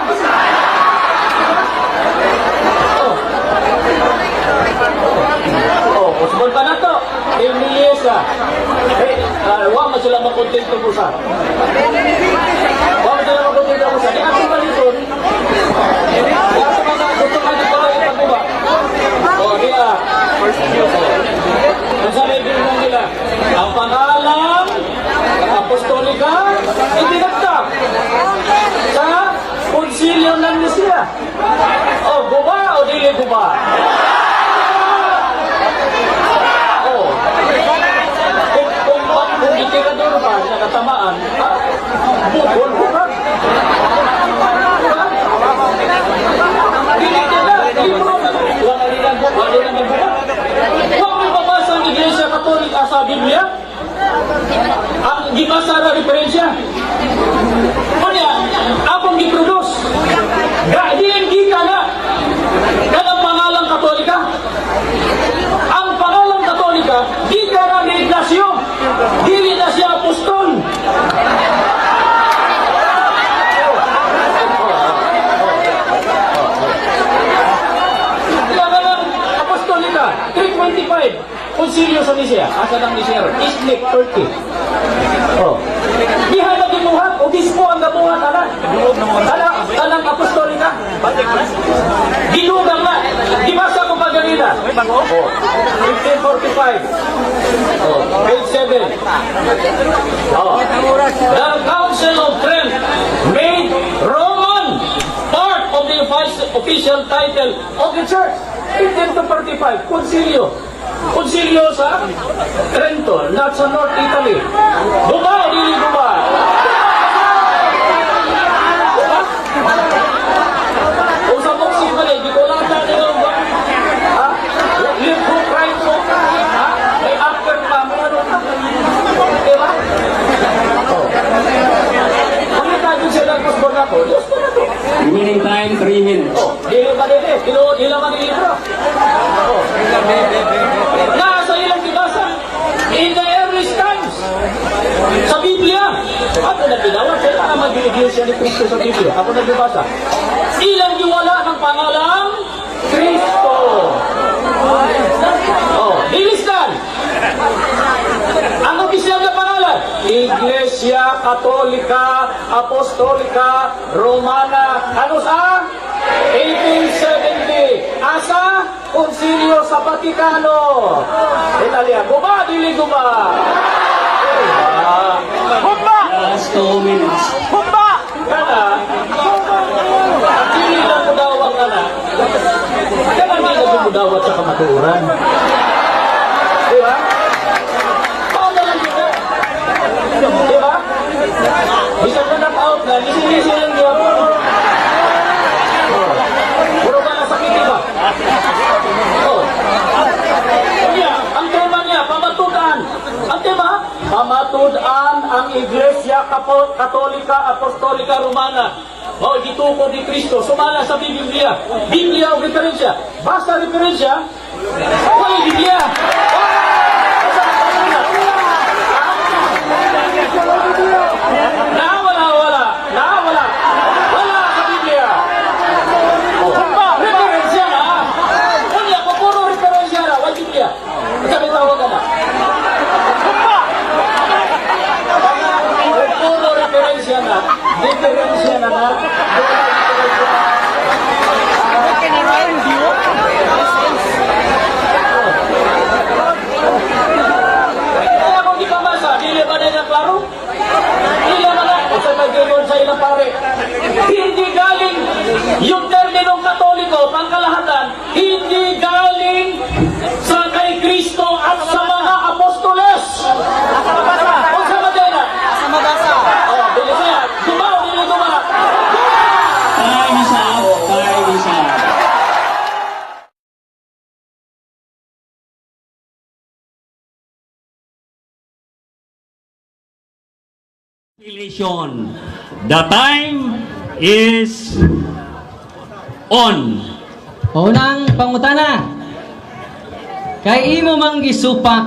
Speaker 3: Oh, usbon pa na to. Emiliesa. Huwag mo sila makontento po sa. Huwag mo sila makontento po sa. Di ako baliton. Di ako gusto ka dito lang ipagbuba. O, diya. Ang sabi din nila, ang pangalan ng Apostolika, itinagtak sa Konsilyo ng Nicea. O, guba o dili guba? Kung itirador ba na katamaan, bukol ka. Dili nila, libro na. Wala nilang buka, wala nilang buka. Huwag mo babasa ang Iglesia Katolika sa Biblia. Ang gibasa na referensya. Kanya, akong giproduce. DNG ka na. Ang pangalang Katolika. Ang pangalang Katolika, di ka na ni Ignacio. Dili na siya apostol. Kaya lang, Apostolika, 325, Konsilyo sa Nicea. Asa ng Nicea? Islik, Turkey. Oh. Diha na gibuhat, obispo ang gabuhat, anak. Anak Apostolika. Ginugang na. Gibasa ko pa ganina. 1545. Page 7. The Council of Trent made Roman part of the official title of the church. 1545. Konsilyo sa Trento, not sa North Italy. Buba o dili buba? Kung sa boxing pa di ko lang dati yung live book, right book, may after pa, may ano pa. Diba? Kung tayo siya nagpusbon ako, Diyos ko na to.
Speaker 1: Remaining time 3 minutes.
Speaker 3: Dili pa din eh, dila man yung libro. Nasa ilang dibasa, in the earliest times, sa Biblia, ako nagbidawan, kailangan mag-iglesia ni Cristo sa Biblia. Ako nagbibasa. Ilang diwala ng pangalang Cristo. Ilistan. Ang opisyal na pangalan, Iglesia Katolika Apostolika Romana. Ano sa? 1870. Asa? Konsilyo sa Vaticano. Italia. Guba, dili guba? Gumba!
Speaker 1: Last 2 minutes.
Speaker 4: Humba!
Speaker 3: Kana, dili lang ko daw ang kana. Kana hindi na dawat sa kamatuoran. Di ba? Paano lang kita? Di ba? Bisa ka knock-out na, lisi-lisi lang di ako. Puro ka nasakit, di ba? Kaya, ang tema niya, pamatudan. Ang tema, pamatudan ang Iglesia Katolika Apostolika Romana. O, itukod ni Kristo, sumala sa Biblia. Biblia o referensya. Basta referensya, wala Biblia. Wala sa Biblia. Referensya na. Kunya ko, puro referensya na, wala Biblia. Sabi tawag ka na. Puro referensya na. Referensya na na. Kaya kung di ka masa, dili ba na klaro? Dili ba na? O sa nag-inon sa ilang pare. Hindi galing yung terminong Katoliko, pangkalahatan, hindi galing sa kay Kristo at sa mga apostoles. O sa Madena. O, dili siya. Dumaw, dili dumaw.
Speaker 1: Time is up. Time is up. Election. The time is on.
Speaker 2: Unang pangutana. Kay imo mang gisupak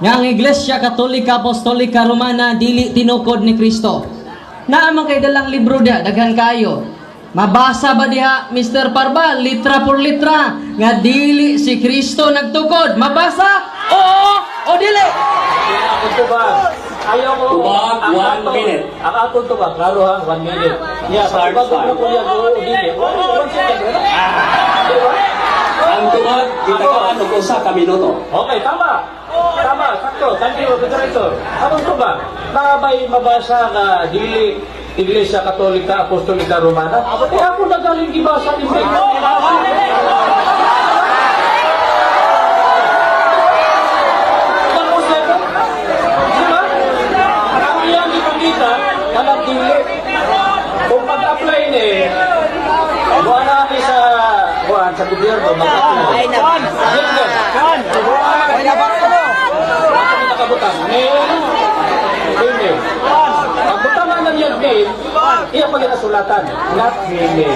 Speaker 2: nga ang Iglesia Katolika Apostolika Romana dili tinukod ni Kristo. Naa man kay dalang libro dia, daghan kayo. Mabasa ba diha, Mr. Parbal, litra por litra, nga dili si Kristo nagtukod? Mabasa? Oo o dili?
Speaker 3: Ako to ba? Ayaw ko.
Speaker 1: Tubag,
Speaker 3: ang
Speaker 1: 1
Speaker 3: ato-
Speaker 1: minute.
Speaker 3: Ang ato to ba? Klaro ha, 1 minute. Yeah,
Speaker 1: Start
Speaker 3: pag
Speaker 1: time.
Speaker 3: na po yan, oo, dili. 1 second. Di ba?
Speaker 1: Ang tubag, gitagaan og usa ka minuto.
Speaker 3: Okay, tama. Tama, sakto. Thank you, Director. Ako to ba? May mabasa na dili Iglesia Katolika Apostolika Romana. Eh ako nagaling gibasa ni kung pag-apply ni wala ni sa gobyerno mag-apply. Nakabutan. Email. Pagbutan na ng yung mail, iya pa nila sulatan. Not email.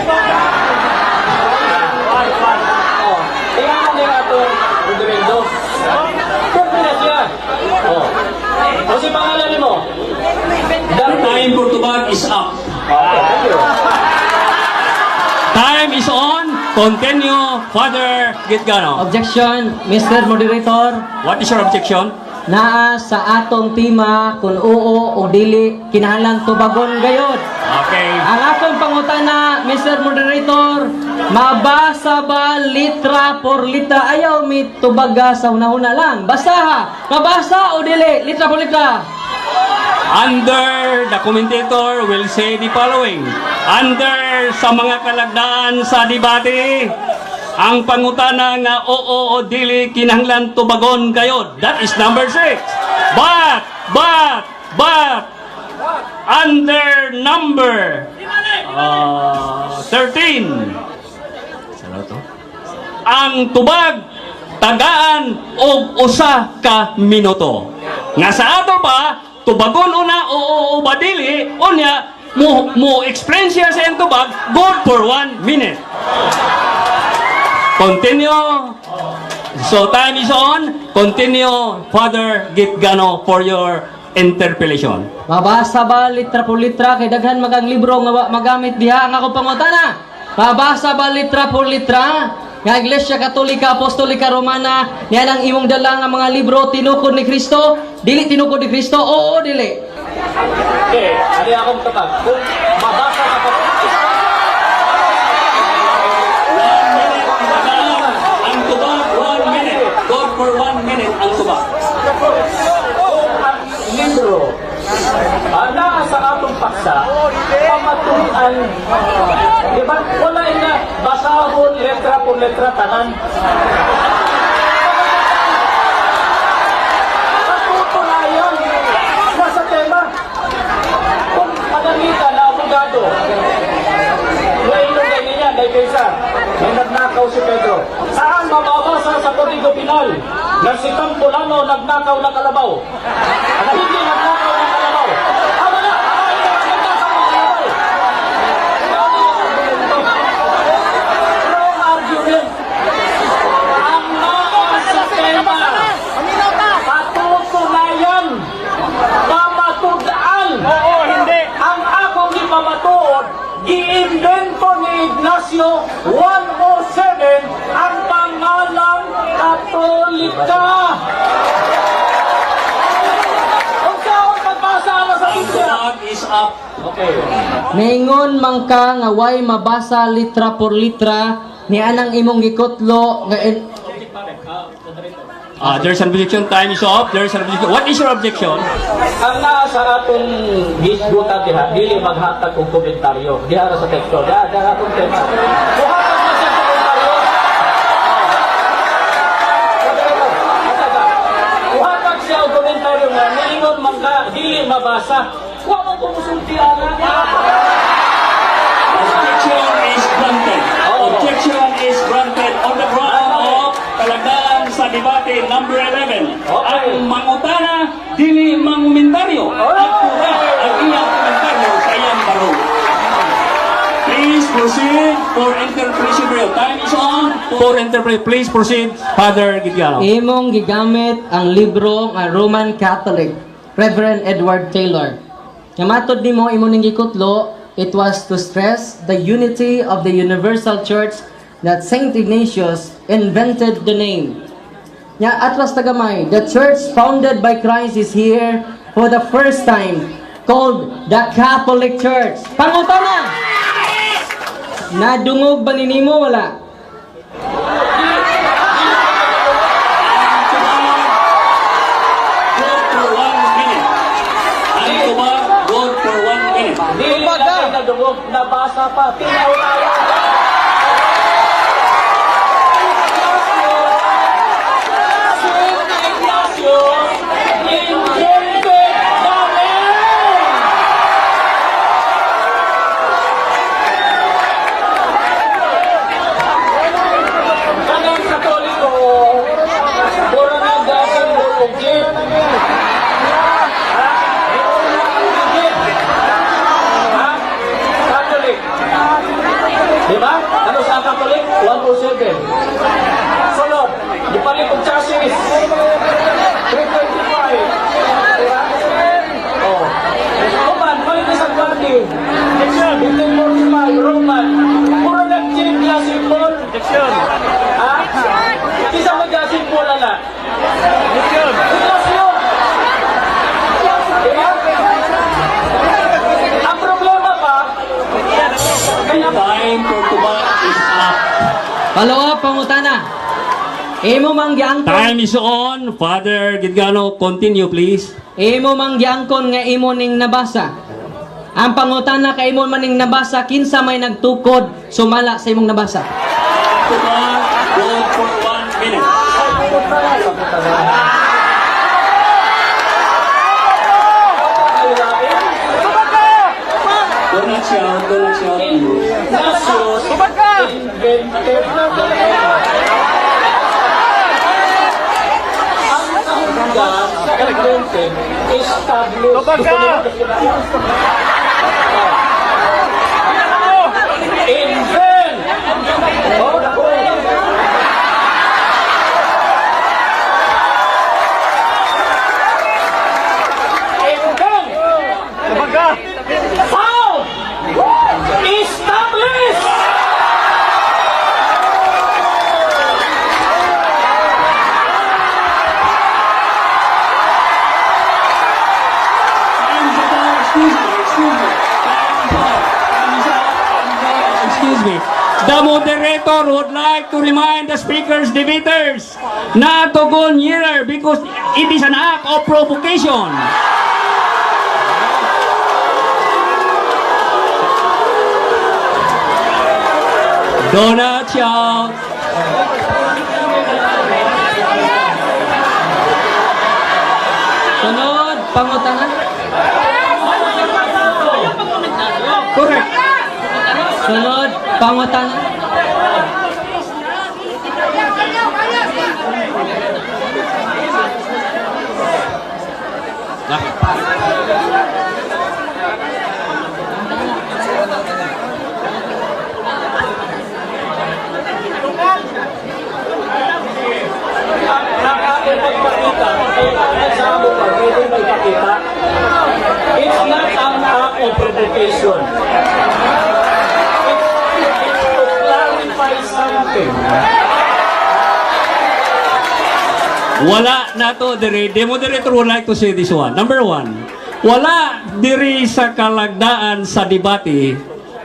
Speaker 3: Kaya nga nila itong Rodrigo. Kung na siya. O si pangalan mo?
Speaker 1: The time for tubag is up.
Speaker 3: Okay, thank you.
Speaker 1: Time is on. Continue, Father Gitgano.
Speaker 2: Objection, Mr. Moderator.
Speaker 1: What is your objection?
Speaker 2: Naa sa atong tema kung oo o dili kinahanglan tubagon gayod.
Speaker 1: Okay.
Speaker 2: Ang akong pangutana, Mr. Moderator, mabasa ba litra por litra? Ayaw mi tubaga sa hunahuna lang. Basta ha. Mabasa o dili? Litra por litra.
Speaker 1: Under, the commentator will say the following. Under sa mga kalagdaan sa debate, ang pangutana nga oo o dili kinahanglan tubagon kayo. That is number 6. But, under number 13, ang tubag tagaan og usa ka minuto. Nga sa ato pa, tubagon una o badili, unya mo explain siya sa iyang tubag, good for 1 minute. Continue. So time is on. Continue, Father Gitgano, for your interpellation.
Speaker 2: Mabasa ba litra por litra? Kay daghan magang libro nga magamit diha. Ang akong pangutana, mabasa ba litra por litra? Nga Iglesia Katolika Apostolika Romana, niyan ang imong dala nga mga libro tinukod ni Kristo? Dili tinukod ni Kristo? Oo, dili.
Speaker 3: Okay, ali akong tatag. Kung mabasa ka pa,
Speaker 1: Ang tubag, 1 minute. Good for 1 minute ang tubag.
Speaker 3: kung ang libro naa sa atong paksa, pamatuan, di ba? Wala na basahon letra por letra tanan. Patutunayan nasa tema. Kung pananita na abogado, ngayon niya, dahil kaysa, may nagnakaw si Pedro. Saan mababasa sa Kodigo Penal na si Tampolano nagnakaw ng kalabaw? Na hindi nagnakaw ng kalabaw? Tama na! Nagnakaw ng kalabaw! Wrong argument. Ang nasa tema, patutunayan, mamatudaan.
Speaker 4: Oo, hindi.
Speaker 3: Ang akong ipamatuod, i-invento ni Ignacio 107 ang pangalang Katolika. Kung saan magbasa na sa
Speaker 1: Ang
Speaker 3: Biblia.
Speaker 1: clock is up.
Speaker 3: Okay.
Speaker 2: Maingon man ka nga way mabasa litra por litra ni anang imong gikutlo nga
Speaker 1: There's an objection. Time is up. There's an objection. What is your objection?
Speaker 3: Ang naa sa atong gisgutan diha, dili maghatag og komentaryo. Diha ra sa teksto. Diha atong tema. Buhatag na sa komentaryo. Buhatag siya og komentaryo nga niingon man ka dili mabasa. Wa man ko musulti ana.
Speaker 1: Objection is granted. Objection is granted on the ground of talagdaan sa debate number 11. Ang mangutana, dili mangumentaryo. At pura ang iyang komentaryo sa iyang baro. Please proceed for interpretation. Time is on for interpretation. Please proceed, Father Gidgano.
Speaker 2: imong gigamit ang libro nga Roman Catholic, Reverend Edward Taylor. Nga matod nimo imo ning gikutlo, it was to stress the unity of the Universal Church that Saint Ignatius invented the name. Nya atlas tagamay, the church founded by Christ is here for the first time, called the Catholic Church. Pangutana! Nadungog ba ninimo wala?
Speaker 1: Vote for 1 minute. Ang tuba, vote for 1 minute.
Speaker 3: Dili na nadungog, nabasa pa. Tinaw na yan. Diba? Ano sa Catholic? 107. Sunod, ipalit ang chassis. 325. Diba? Oh. Roman, palit na sa party. 1545, Roman. Puro nag-chip na symbol. Ha? Isa mag-symbol na. Ignacio. Diba? Ang problema pa,
Speaker 1: Time for tuba is up.
Speaker 2: Follow up, pangutana. Imo mang giangkon.
Speaker 1: Time is on. Father Gidgano, continue please.
Speaker 2: Imo mang giangkon nga imo ning nabasa. Ang pangutana kay imo man ning nabasa kinsa may nagtukod sumala sa imong nabasa.
Speaker 1: Tuba, vote for 1 minute. Do not shout, do not shout.
Speaker 3: Ignatius invented the ang kahulugan sa invented established. Invent! Oh, naku. Invent! Found! Established!
Speaker 1: Excuse me. The moderator would like to remind the speakers, debaters, not to go nearer because it is an act of provocation. Do not shout.
Speaker 2: Sunod, pangutana.
Speaker 1: Correct.
Speaker 2: Sunod, pangutana.
Speaker 3: Nakakapagpakita, kailangan sa mo pa, pwede may pakita. It's not an act of provocation. It's to clarify something.
Speaker 1: Wala na to diri. The moderator would like to say this one. Number one, wala diri sa kalagdaan sa debate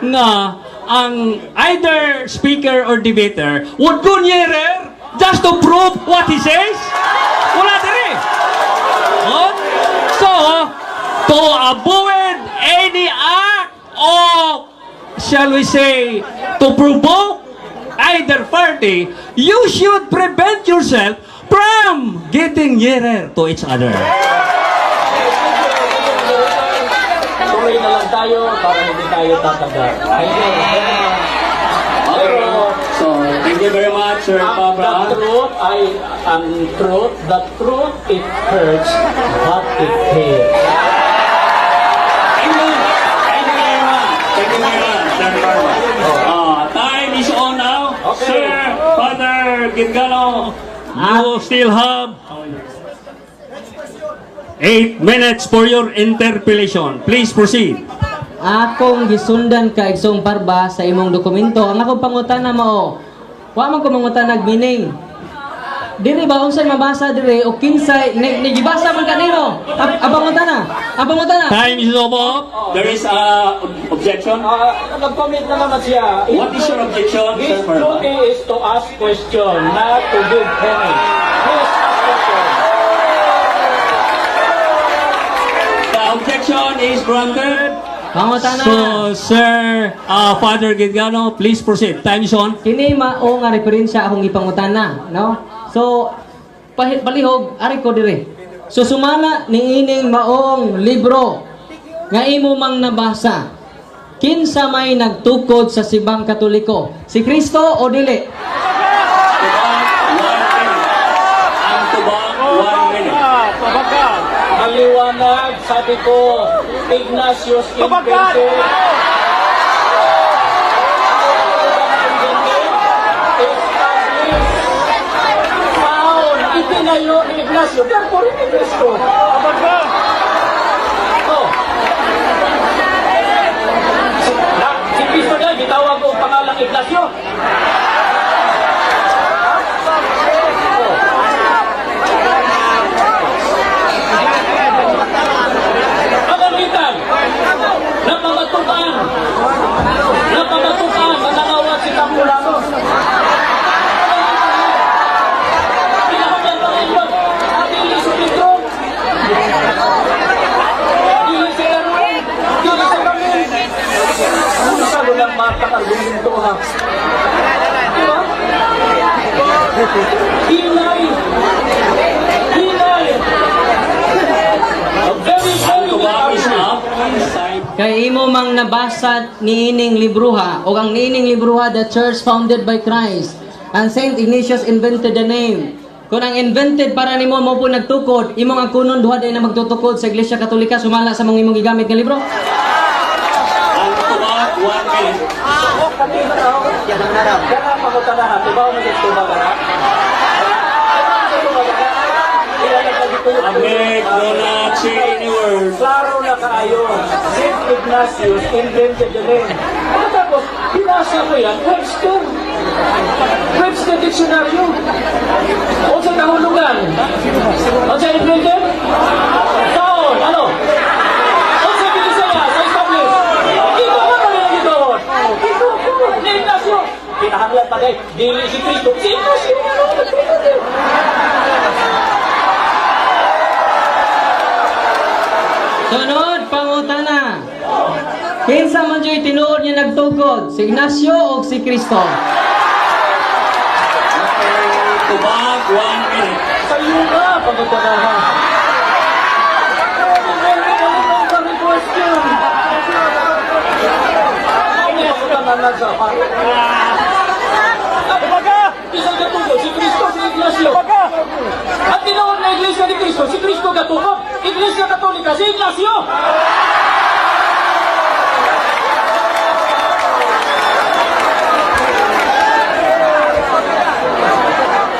Speaker 1: nga ang either speaker or debater would go nearer just to prove what he says. Wala diri. Oh? So, to avoid any act of, shall we say, to provoke either party, you should prevent yourself from getting nearer to each other.
Speaker 3: Tuloy na lang tayo para hindi tayo tatagal.
Speaker 1: So, thank you very much, Sir Pabra.
Speaker 3: The truth, it hurts, but it heals.
Speaker 1: Thank you. Thank you very much. Thank you very much, Sir Pabra. Time is on now.
Speaker 3: Okay.
Speaker 1: Sir Father Gingalo, you still have 8 minutes for your interpellation. Please proceed.
Speaker 2: Akong gisundan ka igsong parba sa imong dokumento. Ang akong pangutana mao, wa man ko mangutanag meaning. Diri ba unsay mabasa diri o kinsay nigibasa man kanino? Abang utana.
Speaker 1: Time is over. There is a objection.
Speaker 3: Nag-comment na naman siya.
Speaker 1: What is your objection,
Speaker 3: His
Speaker 1: Sir Pabra?
Speaker 3: duty is to ask question, not to give comment. Please ask question.
Speaker 1: The objection is granted.
Speaker 2: Pangutana.
Speaker 1: So, Sir Father Gingalo, please proceed. Time is on.
Speaker 2: Kini mao nga referensya akong ipangutana, no? So palihog ari ko dire. So sumala niining maong libro nga imo mang nabasa. Kinsa may nagtukod sa Sibang Katoliko? Si Kristo o dili?
Speaker 1: Ang tubang 1 minute.
Speaker 3: Maliwanag, sabi ko, Ignatius invented. Found, itinayo ni Ignacio, therefore ni Cristo. Oh. Si Cristo dahil, bitawag ko ang pangalang Ignacio. Pagamitan, napamatukan, mananawag si Tampulano. Pinakaman pa rin yun, dili si Pedro, dili si Erwin, dili si Camille. Ano sabi ng mata ka, guminto ha? Diba? Hinay!
Speaker 1: Ang tubang is up.
Speaker 2: Kay imo mang nabasa niining libruha o ang niining libruha, the church founded by Christ, and Saint Ignatius invented the name. Kung ang invented para nimo mo po nagtukod, imong ang kunon duha day na magtutukod sa Iglesia Katolika sumala sa mga imong gigamit nga libro.
Speaker 1: Ang tubang 1 minute. Amig, do not say any words.
Speaker 3: Klaro na kaayo. Saint Ignatius invented the name. At tapos, binasa ko yan, Webster. Webster Dictionary. O sa nahulugan. O sa invented? Taon, ano? O sa Bilisaya, sa establish. Ito ba na rin ito? Ito, ni Ignacio. Pinahanglan pa kayo, dili si Cristo. Si Ignacio.
Speaker 2: Sunod, pangutana. Kinsa man dyo'y tinuod niya nagtukod? Si Ignacio o si Cristo?
Speaker 1: Tubag, 1 minute.
Speaker 3: Sa iyo ka, pagkatanahan. Question. Ano yung pagkatanahan sa pa? Isang katugo, si Cristo, si Ignacio. At tinawag na Iglesia ni Cristo, si Cristo katugo. Iglesia Katolika, si Ignacio.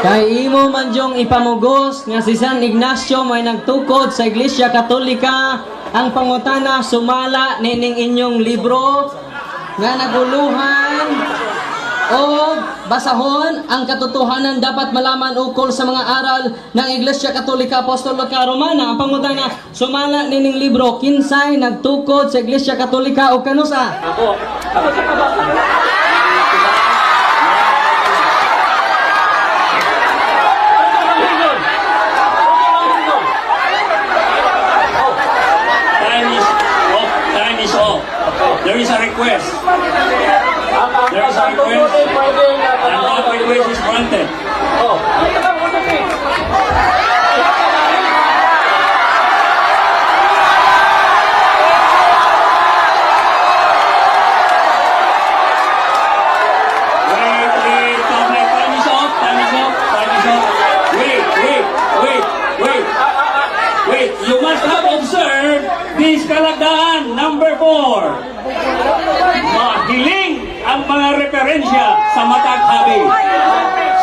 Speaker 2: Kay imo man dyong ipamugos nga si San Ignacio may nagtukod sa Iglesia Katolika, ang pangutana sumala nining inyong libro nga naguluhan o basahon ang katotohanan dapat malaman ukol sa mga aral ng Iglesia Katolika Apostolika Romana. Ang pangutana sumala nining libro kinsay nagtukod sa Iglesia Katolika o kanusa?
Speaker 3: Ako sa kabata.
Speaker 1: Time is off. There is a request. There is a request. And that request is granted. Wait, time is off. Wait, you must have observed this kalagdaan, number 4. Mahiling ang mga referensya sa matag habig.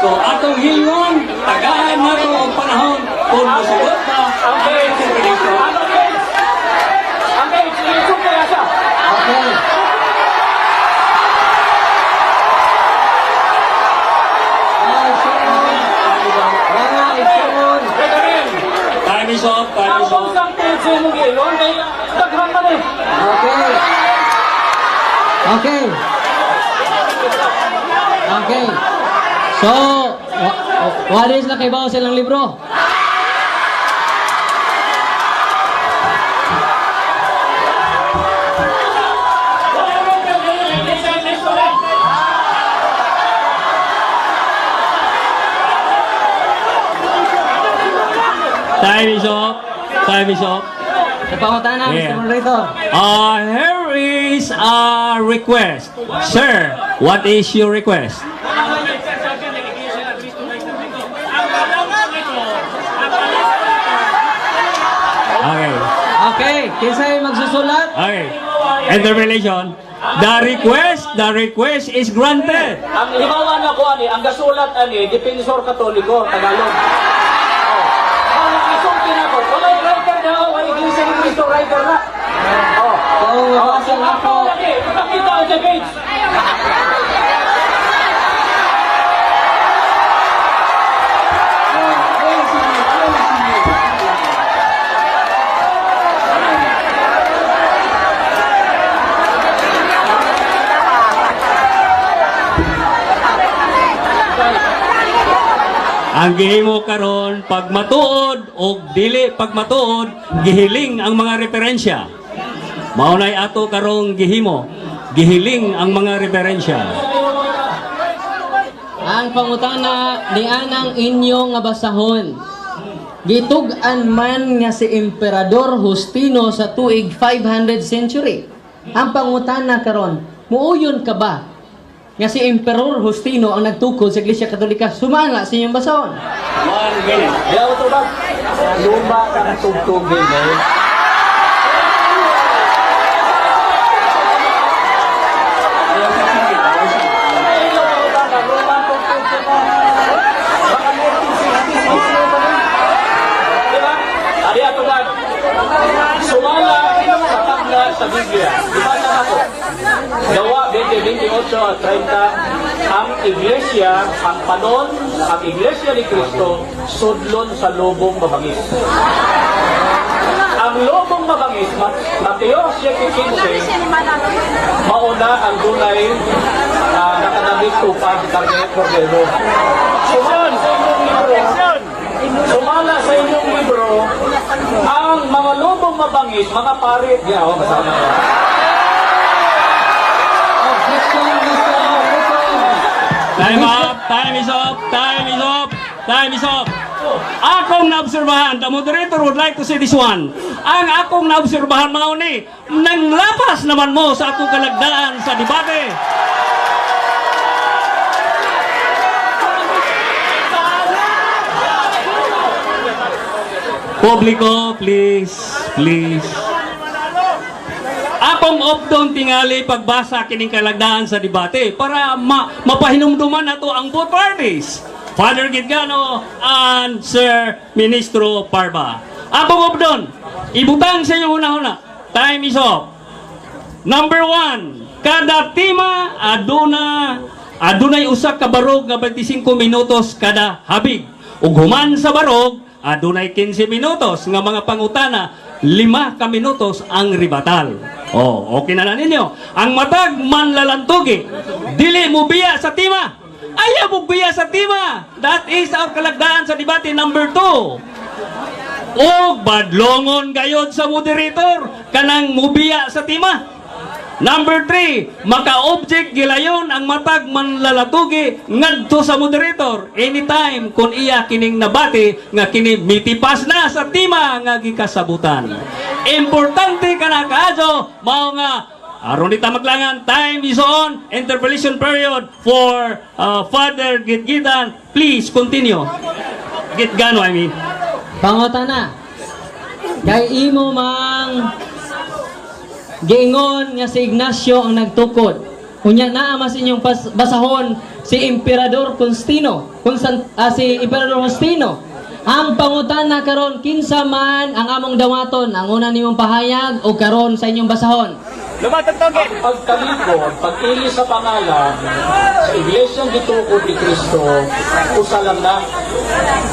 Speaker 1: So, atong hilon, tagahan na ito ang panahon kung masugot na ang interpretation.
Speaker 2: Okay.
Speaker 1: Time is off.
Speaker 2: Okay. So, what is na kay bawo silang libro?
Speaker 1: Time is off.
Speaker 2: Sa pangutana,
Speaker 1: Yeah.
Speaker 2: Mr. Moderator.
Speaker 1: Here is a request. Sir, what is your request? Okay.
Speaker 2: Okay, kinsay magsusulat?
Speaker 1: Okay. Interpellation. The request is granted.
Speaker 3: Ang himawan ako ani, ang gasulat ani, Defensor Katoliko, Tagalog. Ang isulti na ko, wala yung writer daw, ang Iglesia ni Cristo writer na.
Speaker 2: So, ako.
Speaker 3: Nakita ko sa page.
Speaker 1: Ang gihimo karon pag matuod o dili pag matuod gihiling ang mga referensya. Maunay ato karong gihimo, gihiling ang mga referensya.
Speaker 2: Ang pangutana ni anang inyo nga basahon. Gitug-an man nga si Emperador Justino sa tuig 500 century. Ang pangutana karon, muuyon ka ba nga si Emperor Justino ang nagtukod sa Iglesia Katolika? Sumala sa inyong basahon.
Speaker 1: 1 minute.
Speaker 3: Yaw to ba? Luma ka ng tugtugin eh. Sumala sa tagla sa Biblia. Diba na ako? Gawa 20:28 at 30, ang iglesia, ang panon, ang iglesia ni Cristo, sudlon sa lobong mabangis. Ang lobong mabangis, Mateo 7:15, mauna ang dunay nakadamit tupad kami kordero. Sumala sa inyong libro, ang mga lobong mabangis, mga parit, yeah, oh, kasama.
Speaker 1: Time up! Time is up! Time is up! Time is up! Akong naobserbahan, the moderator would like to say this one. Ang akong naobserbahan mga uni, nanglapas naman mo sa akong kalagdaan sa debate. Publiko, please, please. Akong opdon tingali pagbasa kining kalagdaan sa debate para mapahinumduman nato ang both parties. Father Gitgano and Sir Ministro Parba. Akong opdon, ibutang sa inyo una-una. Time is up. Number 1, kada tima adunay usa ka barog nga 25 minutos kada habig. Ug human sa barog adunay 15 minutos nga mga pangutana, 5 ka minutos ang ribatal. Oh, okay na ninyo. Ang matag manlalantugi, dili mo biya sa tima. Ayaw mo biya sa tima. That is our kalagdaan sa debate number 2. O badlongon gayod sa moderator kanang mubiya sa tima. Number 3, maka-object gilayon ang matag manlalatugi ngadto sa moderator anytime kung iya kining nabati nga kini mitipas na sa tima nga gikasabutan. Importante kana kaadyo mao nga aron dita maglangan. Time is on. Interpellation period for Father Gitgitan. Please continue. Gitgano, I mean.
Speaker 2: Pangutana. Kay imo mang giingon nga si Ignacio ang nagtukod. Unya naa mas inyong basahon si Emperador Constantino. Si Emperador Constantino. Ang pangutana karon kinsa man ang among dawaton, ang una nimong pahayag o karon sa inyong basahon.
Speaker 4: Lumatag toge.
Speaker 3: Pagkalikod, pag-ili sa pangalan, sa Iglesyang Gitukod ni Kristo, usa lang na.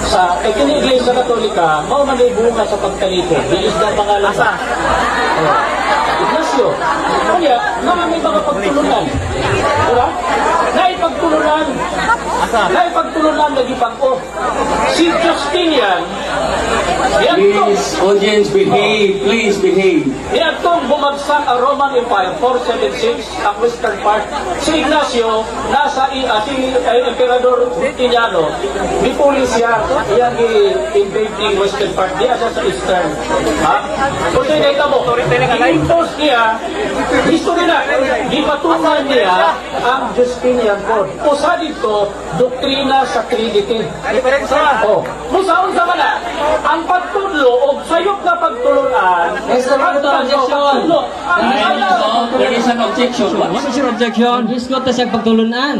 Speaker 3: Sa kini Iglesia Katolika, mao man ay bunga sa pagkalikod. Bilis na pangalan sa Ignacio. Kaya, may mga pagtulunan. Diba? Naipagtulunan. Naipagtulunan nagipag-o. Si Justinian,
Speaker 1: Please, audience, behave. Please behave.
Speaker 3: Iatong bumagsak ang Roman Empire, 476, ang western part. Si Ignacio, nasa si Emperador Justiniano, di pulis siya, yan i-invade ng western part, di siya sa eastern. Ha? So, tinita mo, i-impose niya, history na, gipatungan niya ang Justinian Code. Usa dito, doktrina sa Trinity. Oh, musaon sa mana, ang pagtudlo o sayop na pagtulunan,
Speaker 2: Mr. Director, objection.
Speaker 1: There is an objection. What is your objection?
Speaker 2: Gisgot na siya pagtulunan.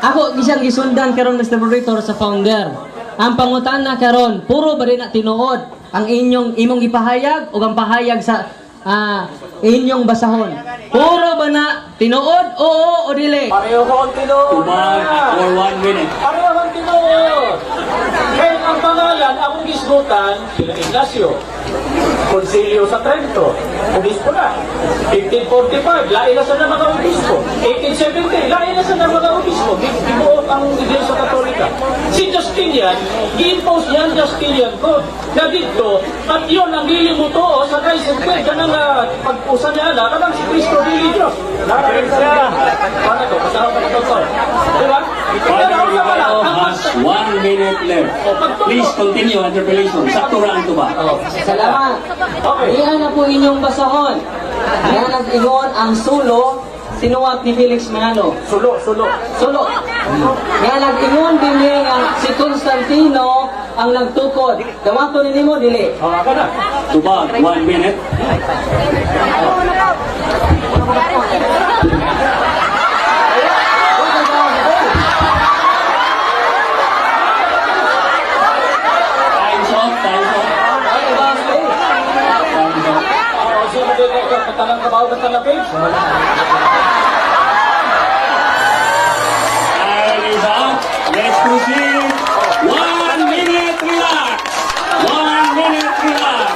Speaker 2: Ako gisang gisundan karon Mr. Moderator sa founder. Ang pangutana karon, puro ba rin na tinuod ang imong ipahayag o ang pahayag sa inyong basahon? Puro ba na tinuod o dili?
Speaker 3: pareho kong tinuod.
Speaker 1: Tubag for 1 minute.
Speaker 3: Pareho kong tinuod. Kaya ang pangalan, akong gisgutan, sila Ignacio. Concilio sa Trento, obispo na. 1545, lain na sa na mga obispo. 1870, lain na sa na mga obispo. Bibuo ang Iglesia Katolika. Si Justinian, gi-impose niya ang Justinian Code. Na dito, at yun ang lilimuto sa Christ Creed. Kanang pag-usa niya na, kanang si Cristo Dili Diyos. Nararin siya. Paano ito? Kasama pa ito ito. Diba?
Speaker 1: Father Gitgano has 1 minute left. Please continue interpellation. Sakto ra ang tuba.
Speaker 2: Salamat. Iyan na po inyong basahon. Iyan nag-ingon ang sulo sinuwat ni Felix Manalo.
Speaker 3: Sulo.
Speaker 2: Sulo. Iyan nag-ingon din nga si Constantino ang nagtukod. Dawato ni mo dili.
Speaker 3: Ka na.
Speaker 1: Tubag, 1 minute. Time's up, time's up.
Speaker 3: Sino dito? Katalang kabaw, katalang page.
Speaker 1: Time is up. Let's proceed. 1 minute, relax. 1 minute, relax.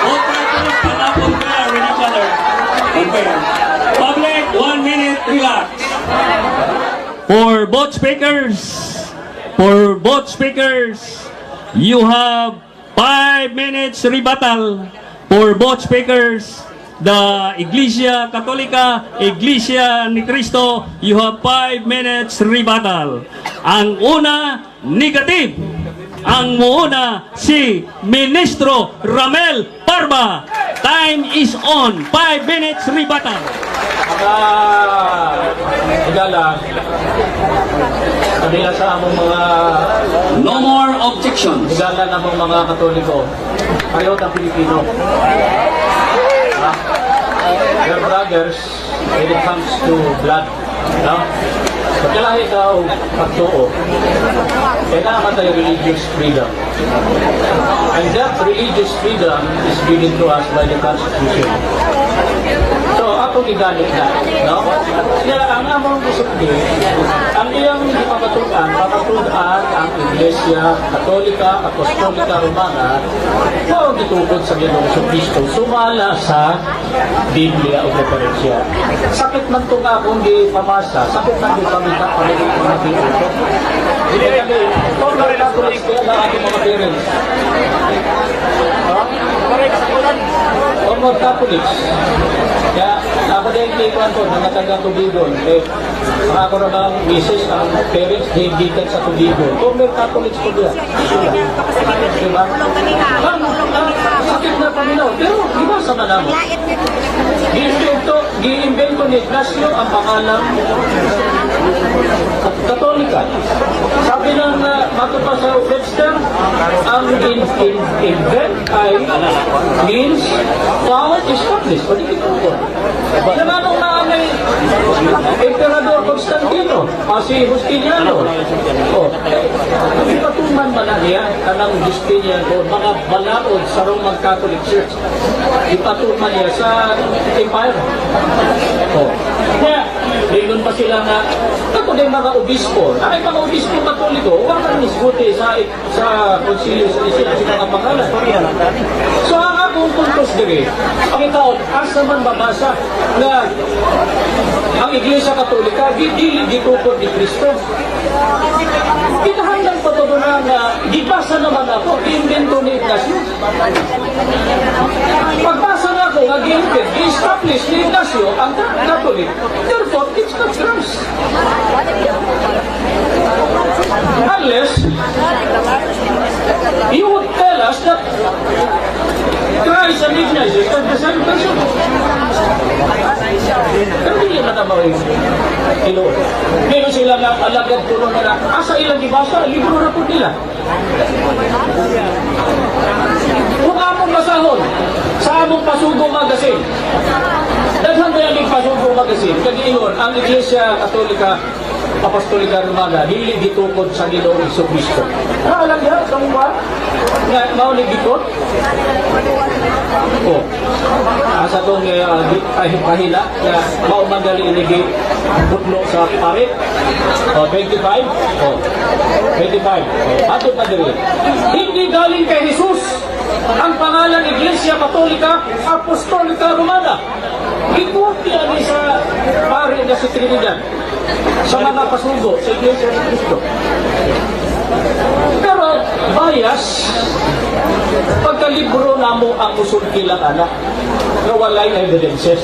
Speaker 1: Both parties cannot compare with each other. Compare. Public, 1 minute, relax. For both speakers, you have 5 minutes rebuttal. For both speakers, the Iglesia Katolika, Iglesia ni Cristo, you have 5 minutes rebuttal. Ang una, negative. Ang muuna, si Ministro Ramel Parba. Time is on. 5 minutes rebuttal.
Speaker 3: Higala, kanila sa among mga
Speaker 1: No more objections.
Speaker 3: higala na among mga Katoliko, pareho ng Pilipino. We're brothers when it comes to blood. No? Pagkalahi daw pagtuo, kailangan tayo religious freedom. And that religious freedom is given to us by the Constitution. So, ako giganit na, no? Kaya ang among disiplin, ang iyang papatuan ang Iglesia Katolika, Apostolika, Romana, o gitukod sa Ginoong Kristo, sumala sa Biblia o referensya. Sakit man ito nga kung di pamasa, sakit man di pamita, pamita, pamita. Hindi kami, kung nakatulis kaya na ating mga parents. Kung mga Catholics, kaya ako din ikuan ko, mga taga-Tubigon, ako na ng misis, ang parents, higitan sa Tubigon. Kung mga Catholics ko diyan. Diba? Sakit na Panginoon, pero iba sa manamo. Gi-invento ni Ignacio ang pangalan Katolika. Sabi ng matuto sa Webster, ang invent ay means found established. O di ito. Nananong na may Emperador Constantino, si Justiniano. Ipatuman man na niya kanang Justiniano, mga balaod sa Roman Catholic Church. Ipatuman niya sa Empire. Kaya, rinun pa sila na ako din mga obispo. Ay mga obispo Katoliko, huwag kang nisbuti sa konsilyo sa mga pangalan. So ang akong puntos diri, pakitaon, asa man babasa na ang Iglesia Katolika, dili gitukod ni Kristo. Kinahanglan pa to na gibasa naman ako, invento ni Ignacio. Pagbasa na ako, nag-invent, i-establish ni Ignacio ang Catholic. Therefore, it's not grounds. Unless you would tell us that Christ and Ignatius are the same person. Pero hindi naman na mga ilo. Meron sila na alagad puno na asa ilang ibasa, libro na po nila. Kung among masahon sa among Pasugo Magazine, daghan na yung Pasugo Magazine, kag-iyon, ang Iglesia Katolika, Apostolika Romana, dili gitukod sa Ginoong Kristo. Alam niya, sa mga nga maulig gitukod? Asa itong pahila na maumagali inigit putlo sa parit. 25. 25. Ato pa diri. Hindi galing kay Jesus ang pangalan Iglesia Katolika, Apostolika Romana. Gikuha ni sa pari na si Trinidad sa mga pasugo sa Iglesia ni Cristo. Pero bias, pagkalibro na mo ang musulti lang anak na walay evidences.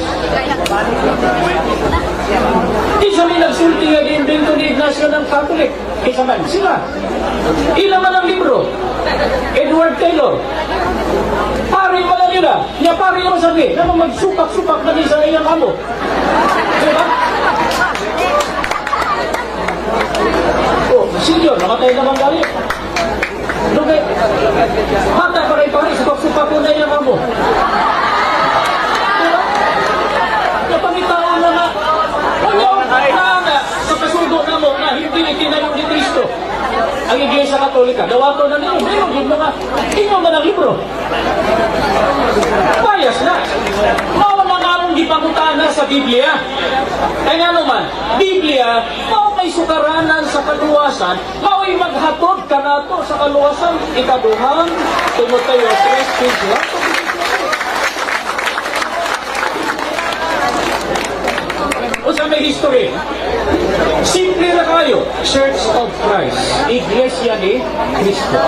Speaker 3: Isa may nagsulti nga di-invento ni Ignacio ng Catholic. Isa man, sila. Ilan man ang libro? Edward Taylor. Pari mo lang yun ah. Niya pari mo sabi, na magsupak-supak na sa iyang amo. Diba? Sinyo, namatay naman gali. Lugay, mata pa rin pari, supak-supak po na iyang amo. Diba? Napangitao na nga. Sa pasugo na mo na hindi itinayo ni Cristo ang Iglesia Katolika. Dawato na nila. Meron yung mga inyo man ang libro. Bias na. Mao na nga mong gipangutana sa Biblia. Kaya naman, Biblia, mao may sukaranan sa kaluwasan, mao'y maghatod ka na to sa kaluwasan, ikaduhang, Timoteo 3:21. O sa may history. Simple na kayo. Church of Christ. Iglesia ni Cristo.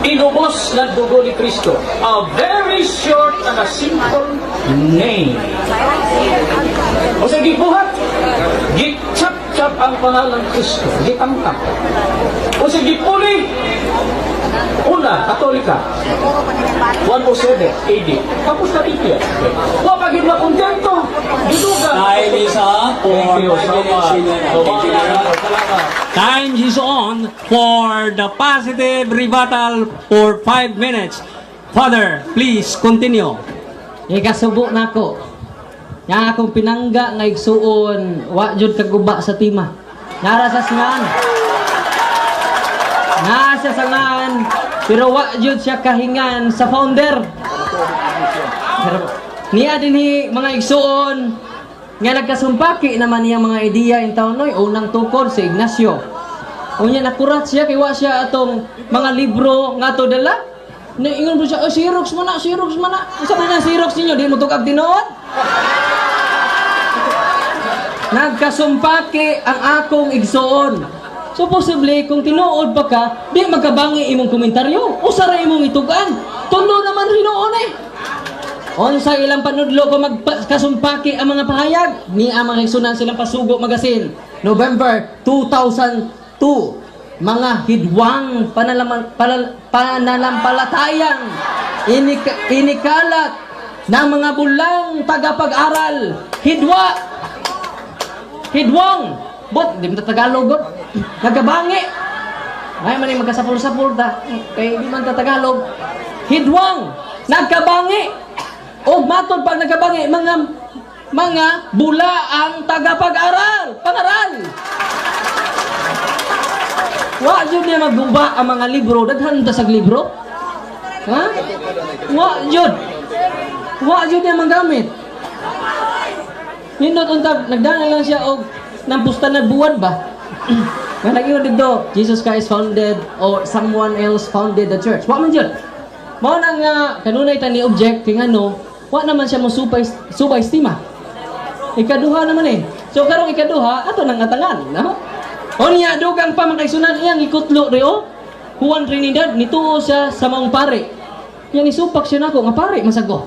Speaker 3: Inubos ng dugo ni Cristo. A very short and a simple name. O sa gibuhat, gitchap-chap ang pangalan ng Cristo. Gitangkap. O sa gipuli, una, Katolika. 107 AD. Tapos na ito yan. Wapagin na kontento. Gilugan.
Speaker 1: Time is up for
Speaker 3: Thank you so much. Salamat.
Speaker 1: Time is on for the positive rebuttal for 5 minutes. Father, please continue.
Speaker 2: Ikasubo na ko. Nga akong pinangga nga igsuon, wa jud kaguba sa tima. Nara sa singan. Nasa sangan, pero wa jud siya kahingan sa founder. Pero niya dinhi mga igsuon nga nagkasumpaki naman niya mga ideya in tawnoy unang tukod si Ignacio. Unya nakurat siya kay wa siya atong mga libro nga to dala. Ingon po siya, oh, Xerox man na. Isa man na Xerox ninyo, di mo tukag tinuod. Nagkasumpaki ang akong igsuon. So posible kung tinuod pa ka, di magkabangi imong komentaryo. Usara imong itugan. Tulo naman rinoon eh. Onsa ilang panudlo ko magkasumpaki ang mga pahayag ni ang mga igsunan silang Pasugo Magazine. November 2002. Mga hidwang pananampalatayang inikalat ng mga bulang tagapag-aral. Hidwang. Bot, di man Tagalog bot. Nagabangi. Ay man yung magkasapul-sapul ta. Kaya di man Tagalog. Hidwang. Nagkabangi. O matod pag nagkabangi, mga bula ang tagapag-aral. Pangaral. Wa jud niya magguba ang mga libro, daghan ta sag libro. Ha? Wa jud niya magamit. Nindot unta nagdana lang siya og nang pusta na buwan ba? Nga nag-ingon dito, Jesus Christ founded or someone else founded the church. Wa man jud. Mao nang kanunay tani object kay ngano, wa naman siya mo subay estima. Ikaduha naman eh. So karong ikaduha ato nang atangan, no? Onya dugang pa makaisunan iyang ikutlo reo. Juan Trinidad nituo siya sa mga pare. Yang isupak siya nako nga pare masago.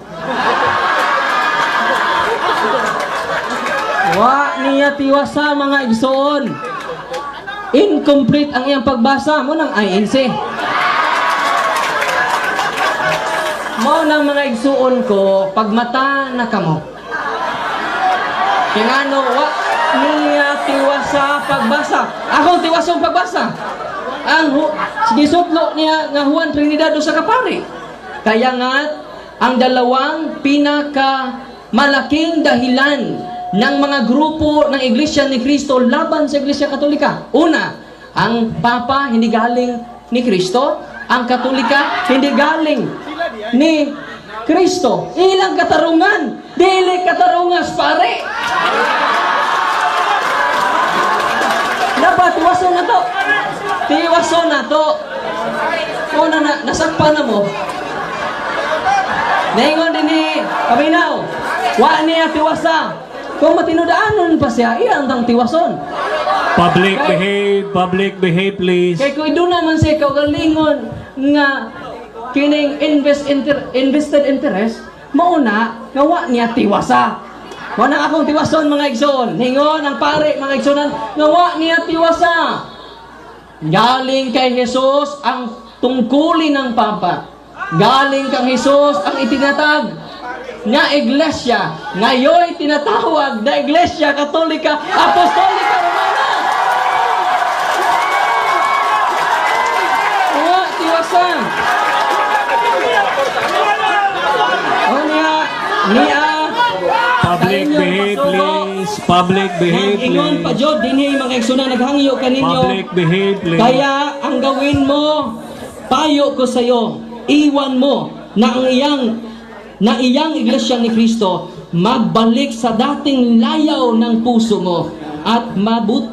Speaker 2: Wa niya tiwasa mga igsoon. Incomplete ang iyang pagbasa mo ng INC. Mo nang mga igsoon ko pagmata na kamo. Kaya ano, wa niya tiwasa pagbasa. Ako tiwasong pagbasa. Ang gisutlo niya nga Juan Trinidad sa kapari. Kaya nga ang dalawang pinaka malaking dahilan ng mga grupo ng Iglesia ni Cristo laban sa Iglesia Katolika. Una, ang Papa hindi galing ni Cristo, ang Katolika hindi galing ni Kristo. Ilang katarungan, dili katarungas pare. Dapat tiwason na to. Tiwason na to. Kung nasakpan na mo. Naingon din ni Kaminaw. Wa niya tiwasa. Kung matinudaanon pa siya, iyan ang tiwason.
Speaker 1: Public behave, please.
Speaker 2: Kaya kung doon naman siya kaugalingon nga kining invested interest, mauna nga wa niya tiwasa. Wala akong tiwason mga igsoon. Hingon ang pare mga igsoon nga wa niya tiwasa. Galing kay Jesus ang tungkulin ng Papa. Galing kang Jesus ang itinatag na iglesia. Ngayon tinatawag na Iglesia Katolika Apostolika Romana. Wa tiwasa.
Speaker 1: Public behave, please. Public behave,
Speaker 2: Ingon pa
Speaker 1: please.
Speaker 2: jud dinhi mga igsoon naghangyo kaninyo.
Speaker 1: Public behave, please.
Speaker 2: Kaya ang gawin mo, payo ko sa iyo, iwan mo na ang iyang iglesia ni Kristo magbalik sa dating layaw ng puso mo at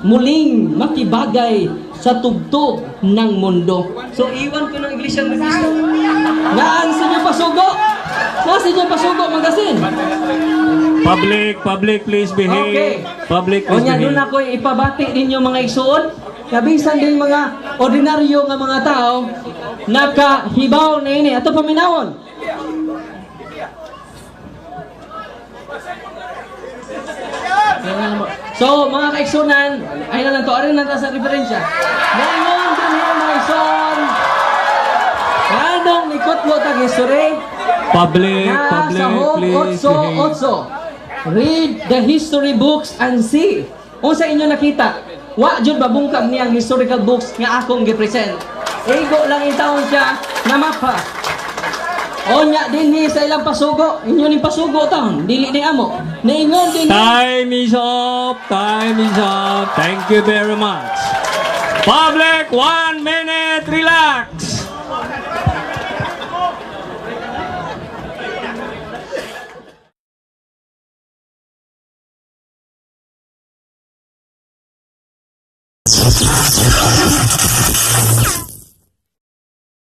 Speaker 2: muling makibagay sa tugtog ng mundo. So iwan ko ng iglesia ni Kristo. Naan sa inyo Pasugo? Nasa inyo Pasugo Magazine?
Speaker 1: Public, please behave.
Speaker 2: Okay.
Speaker 1: Public,
Speaker 2: O
Speaker 1: please
Speaker 2: nya doon
Speaker 1: behave.
Speaker 2: ako ipabati ninyo mga igsuon. Kabisan din mga ordinaryo nga mga tao nakahibaw na ini. Ato paminawon. So, mga kaigsunan, ay na lang to, arin na sa referensya. Ngayon din yung mga igsuon. Anong nikot mo tag history?
Speaker 1: Public,
Speaker 2: Na sa Hope
Speaker 1: please behave.
Speaker 2: 8:8. Read the history books and see. Kung sa inyo nakita, wa jud babungkag niyang historical books nga akong gi-present. Ego lang itawon siya na mapa. Onya din ni sa ilang pasugo, inyo ning pasugo taon, dili ni amo. Niingon din ni
Speaker 1: Time is up. Time is up. Thank you very much. Public, 1 minute, relax.